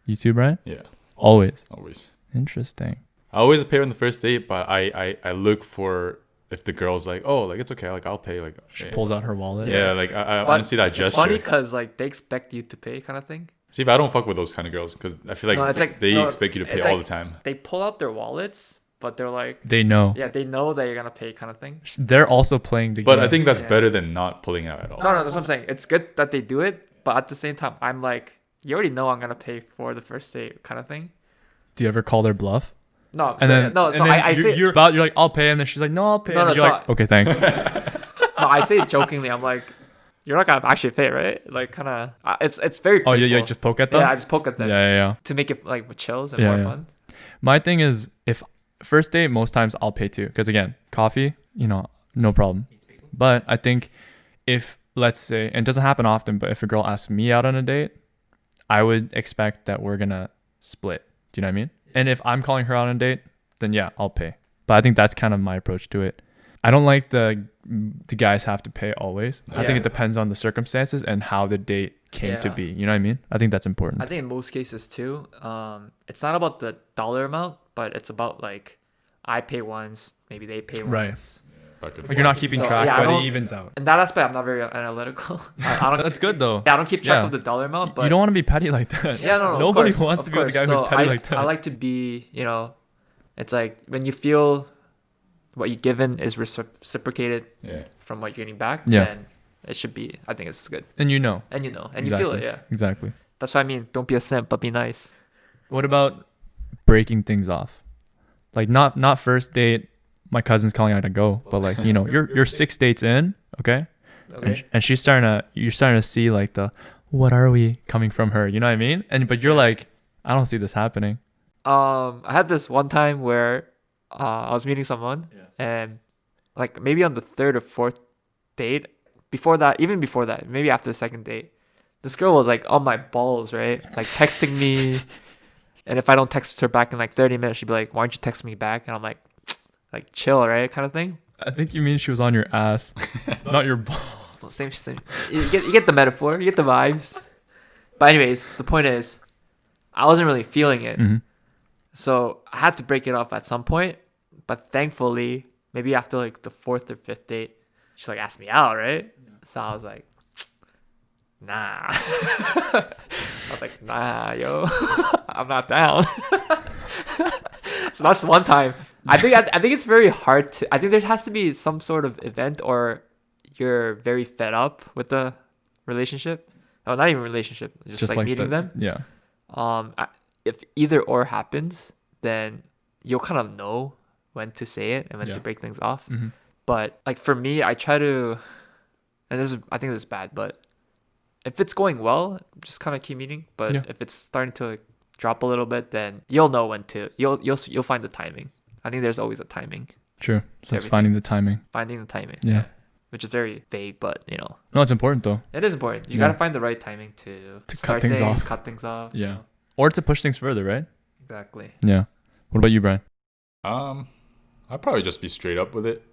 You too, Brian? Yeah, Always. always. Interesting. I always pay on the first date, but I look for if the girl's like, oh, like it's okay, like I'll pay, like She yeah. pulls out her wallet. Yeah, like I But want to see that It's gesture. funny because like they expect you to pay, kind of thing. See, but I don't fuck with those kind of girls because I feel like, No, it's like- they no, expect you to pay it's all like- the time. They pull out their wallets, but they're like, They know. yeah, they know that you're gonna pay, kind of thing. They're also playing the But game. I think that's Yeah. better than not pulling out at all. No, that's what I'm saying. It's good that they do it, but at the same time, I'm like, you already know I'm gonna pay for the first date, kind of thing. Do you ever call their bluff? No, And so, then no. and So then I say you're like, I'll pay, and then she's like, no, I'll pay. No, and no, you're so like, okay, thanks. no, I say it jokingly. I'm like, you're not gonna actually pay, right? Like, kind of. It's very. Oh, yeah, playful. just poke at them. Yeah, I just poke at them Yeah. to make it like with chills and Yeah, more yeah. fun. My thing is, if first date, most times I'll pay too. Because again, coffee, no problem. But I think if, let's say, and it doesn't happen often, but if a girl asks me out on a date, I would expect that we're going to split. Do you know what I mean? And if I'm calling her out on a date, then yeah, I'll pay. But I think that's kind of my approach to it. I don't like the guys have to pay always. I think it depends on the circumstances and how the date came to be. You know what I mean? I think that's important. I think in most cases too, it's not about the dollar amount, but it's about like I pay once, maybe they pay Right. once. Back and Like you're not keeping So, track, yeah, I but it don't- evens out. In that aspect, I'm not very analytical. I don't. That's good though. Yeah, I don't keep track Yeah. of the dollar amount, but You don't want to be petty like that. yeah, no, Nobody of course, wants of to be with a guy course. who's petty I, like that. I like to be, it's like when you feel what you're given is reciprocated Yeah. from what you're getting back, Yeah. then it should be. I think it's good, And and you feel it. Yeah, Exactly. that's what I mean. Don't be a simp, but be nice. What about breaking things off? Like not first date, my cousin's calling out to go, but like, you're 6 dates in, okay? Okay. And you're starting to see like the what are we coming from her, you know what I mean? But you're like, I don't see this happening. I had this one time where I was meeting someone, and like maybe on the third or fourth date, even before that, maybe after the second date, this girl was like on my balls, right? Like texting me, and if I don't text her back in like 30 minutes, she'd be like, "Why don't you text me back?" And I'm like, chill, right, kind of thing. I think you mean she was on your ass, not your balls. Well, same. You get the metaphor, you get the vibes. But anyways, the point is, I wasn't really feeling it. Mm-hmm. So I had to break it off at some point, but thankfully, maybe after like the fourth or fifth date, she like asked me out, right? So I was like, nah. I was like, nah, yo, I'm not down. So that's one time. I think it's very hard to. I think there has to be some sort of event, or you're very fed up with the relationship. Oh, not even relationship, just like meeting them. Yeah. If either or happens, then you'll kind of know when to say it and when Yeah. to break things off. Mm-hmm. But like for me, I try to, and I think this is bad, but if it's going well, just kind of keep meeting. But Yeah. if it's starting to like, drop a little bit, then you'll know when to. You'll find the timing. I think there's always a timing. True. So it's Everything. finding the timing. Finding the timing. Yeah. Which is very vague, but No, it's important though. it is important. You Yeah. gotta find the right timing to cut start things off. cut things off. Yeah. Or to push things further, right? Exactly. Yeah. What about you, Brian? I'd probably just be straight up with it.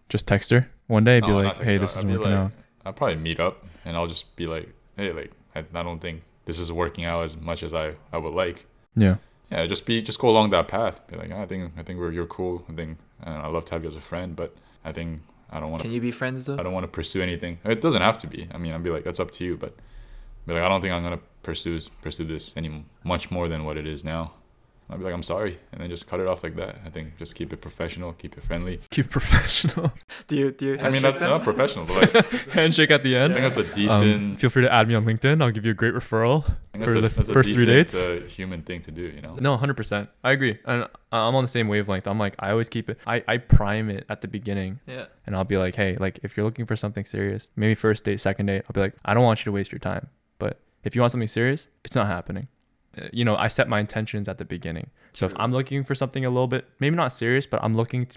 Just text her one day, be No, like, not text hey, her. this is I'd be working like, out. I'll probably meet up and I'll just be like, hey, like I don't think this is working out as much as I would like. Yeah. Yeah, just go along that path. Be like, I think you're cool. I think I'd love to have you as a friend, but I think I don't want Can to. you be friends though? I don't want to pursue anything. It doesn't have to be. I mean, I'd be like, that's up to you. But be like, I don't think I'm gonna pursue this any much more than what it is now. I'd be like, I'm sorry, and then just cut it off like that. I think just keep it professional, keep it friendly. Keep professional. Do you I mean, handshake them? not professional, but like Handshake at the I end. think that's a decent. Feel free to add me on LinkedIn. I'll give you a great referral I think for the that's a first 3 dates. decent, human thing to do, you know. No, 100%. I agree. And I'm on the same wavelength. I'm like, I always keep it. I prime it at the beginning. Yeah. And I'll be like, hey, like if you're looking for something serious, maybe first date, second date, I'll be like, I don't want you to waste your time. But if you want something serious, it's not happening. I set my intentions at the beginning. So if I'm looking for something a little bit, maybe not serious, but I'm looking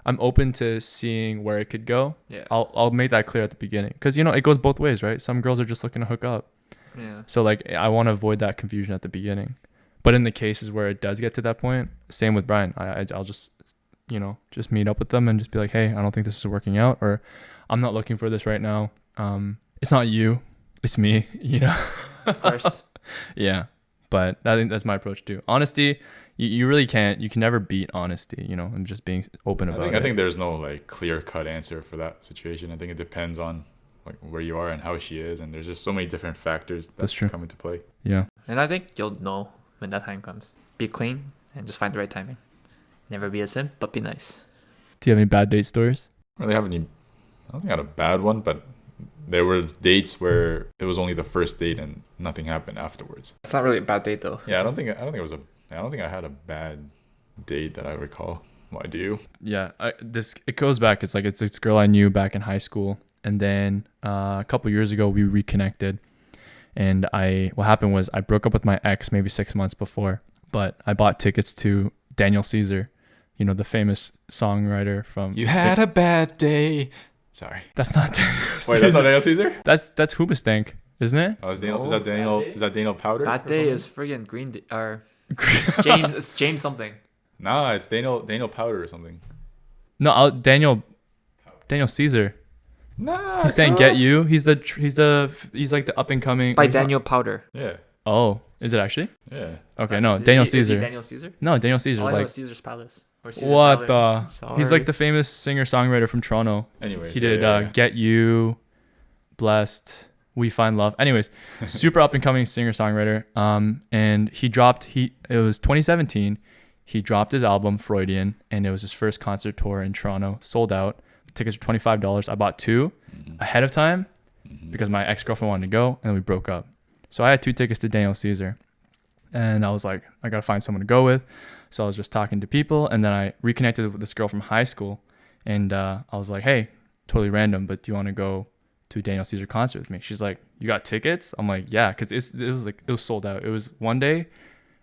I'm open to seeing where it could go. Yeah. I'll make that clear at the beginning. Because, it goes both ways, right? Some girls are just looking to hook up. Yeah. So like I want to avoid that confusion at the beginning. But in the cases where it does get to that point, same with Brian. I'll just just meet up with them and just be like, hey, I don't think this is working out, or I'm not looking for this right now. It's not you, it's me. Of course. Yeah. But I think that's my approach too. Honesty, you really can't. You can never beat honesty. And just being open about it. I think there's no like clear cut answer for that situation. I think it depends on like where you are and how she is, and there's just so many different factors That's that true. come into play. Yeah. And I think you'll know when that time comes. Be clean and just find the right timing. Never be a simp, but be nice. Do you have any bad date stories? I don't really have any. I don't think I had a bad one, but there were dates where it was only the first date and nothing happened afterwards. It's not really a bad date though. Yeah, I don't think I had a bad date that I recall. Why do you? Yeah, it goes back. It's like it's this girl I knew back in high school, and then a couple years ago we reconnected, and what happened was I broke up with my ex maybe 6 months before, but I bought tickets to Daniel Caesar, You know, the famous songwriter from. You had a bad day. Sorry. That's not. Wait, that's not Daniel Caesar? That's Hoobastank, isn't it? Oh, is, Daniel, No, is that Daniel? Bad Day? Is that Daniel Powder? That or day something? is friggin' Green Day, or James. It's James something. Nah, it's Daniel Powder or something. No, Daniel Caesar. Nah. He's saying "Get You." He's like the up and coming. By Daniel Powder. Yeah. Oh, is it actually? Yeah. Okay, no, Is Daniel he Caesar. Daniel Caesar? No, Daniel Caesar. All I know Like is Caesar's Palace. Or Caesar what Salad. the? He's like the famous singer songwriter from Toronto. Anyways. He did "Get You," "Blessed," "We Find Love." Anyways, super up and coming singer songwriter. And it was 2017. He dropped his album Freudian, and it was his first concert tour in Toronto. Sold out. Tickets were $25. I bought 2 ahead of time because my ex-girlfriend wanted to go, and we broke up. So I had 2 tickets to Daniel Caesar, and I was like, I gotta find someone to go with. So I was just talking to people, and then I reconnected with this girl from high school, and I was like, hey, totally random, but do you want to go to a Daniel Caesar concert with me? She's like, you got tickets? I'm like, yeah, because it was sold out. It was one day,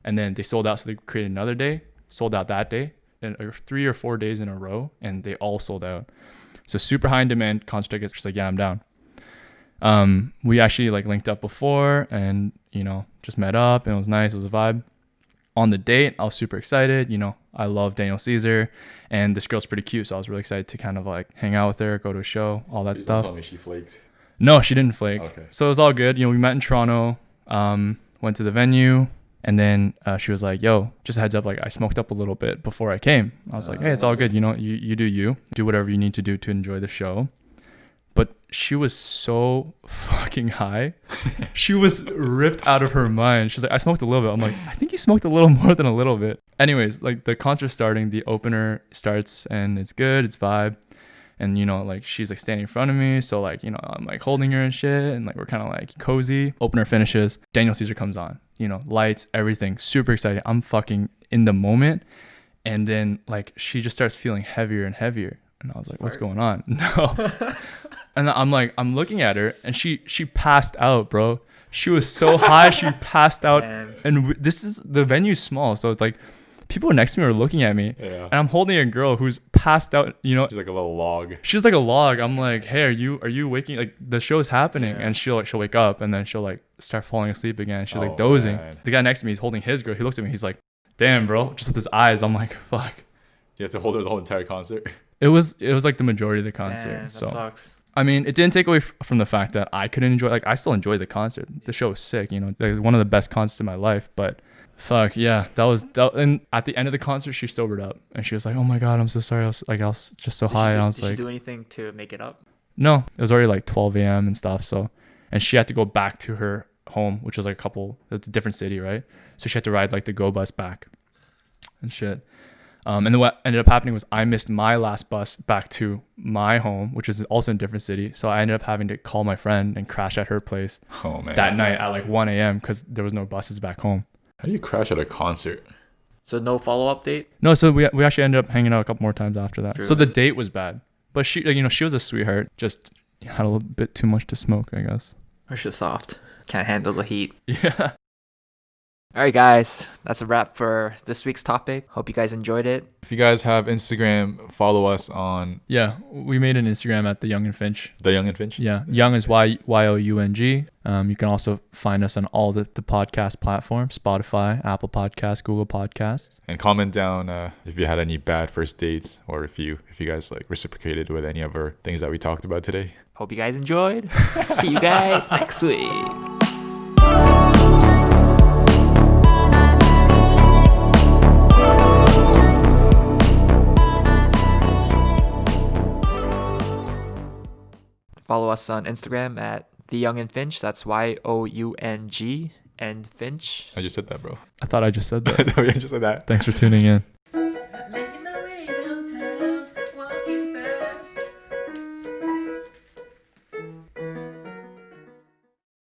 and then they sold out, so they created another day, sold out that day, and 3 or 4 days in a row, and they all sold out. So super high in demand concert tickets. She's like, yeah, I'm down. We actually like linked up before, and you know, just met up, and it was nice. It was a vibe. On the date, I was super excited. You know, I love Daniel Caesar, and this girl's pretty cute, so I was really excited to kind of like hang out with her, go to a show, all that Please stuff. Don't tell me she flaked. No, she didn't flake. Okay. So it was all good. You know, we met in Toronto, went to the venue, and then she was like, yo, just a heads up, like I smoked up a little bit before I came. I was like, hey, it's all good. You know, you do whatever you need to do to enjoy the show. But she was so fucking high. She was ripped out of her mind. She's like, I smoked a little bit. I'm like, I think you smoked a little more than a little bit. Anyways, like the concert's starting, the opener starts, and it's good, it's vibe. And, you know, like she's like standing in front of me. So like, you know, I'm like holding her and shit. And like, we're kind of like cozy. Opener finishes. Daniel Caesar comes on, you know, lights, everything, super excited. I'm fucking in the moment. And then like, she just starts feeling heavier and heavier. And I was like, what's going on? No. And I'm like, I'm looking at her, and she passed out, bro. She was so high, she passed out. Damn. And this is, the venue's small. So it's like, people next to me are looking at me. Yeah. And I'm holding a girl who's passed out, you know. She's like a little log. She's like a log. I'm like, hey, are you waking? Like the show's happening. Yeah. And she'll wake up, and then she'll like start falling asleep again. She's Oh, like dozing. man. The guy next to me is holding his girl. He looks at me. He's like, damn, bro. Just with his eyes. I'm like, fuck. You have to hold her the whole entire concert. It was like the majority of the concert. Damn, that so sucks. I mean, it didn't take away from the fact that I couldn't enjoy. Like I still enjoyed the concert. The show was sick. You know, like, one of the best concerts in my life. But fuck yeah, that was. And at the end of the concert, she sobered up, and she was like, "Oh my god, I'm so sorry. I was just so high." And I was Did she like, do anything to make it up? no, it was already like 12 a.m. and stuff. So, and she had to go back to her home, which was like it's a different city, right? So she had to ride like the go bus back and shit. And then what ended up happening was I missed my last bus back to my home, which is also in a different city. So I ended up having to call my friend and crash at her place Oh man. that night at like 1 a.m. because there was no buses back home. How do you crash at a concert? So no follow-up date? No, so we actually ended up hanging out a couple more times after that. True. So the date was bad, but she, like, you know, she was a sweetheart. Just had a little bit too much to smoke, I guess. Or she's soft. Can't handle the heat. Yeah. All right, guys. That's a wrap for this week's topic. Hope you guys enjoyed it. If you guys have Instagram, follow us on Yeah, we made an Instagram at the Young and Finch. The Young and Finch. Yeah, Young is Young. You can also find us on all the podcast platforms: Spotify, Apple Podcasts, Google Podcasts. And comment down if you had any bad first dates, or if you guys like reciprocated with any of our things that we talked about today. Hope you guys enjoyed. See you guys next week. Follow us on Instagram at The Young and Finch. That's YOUNG and Finch. I just said that, bro. I thought I just said that. I just said that. Thanks for tuning in.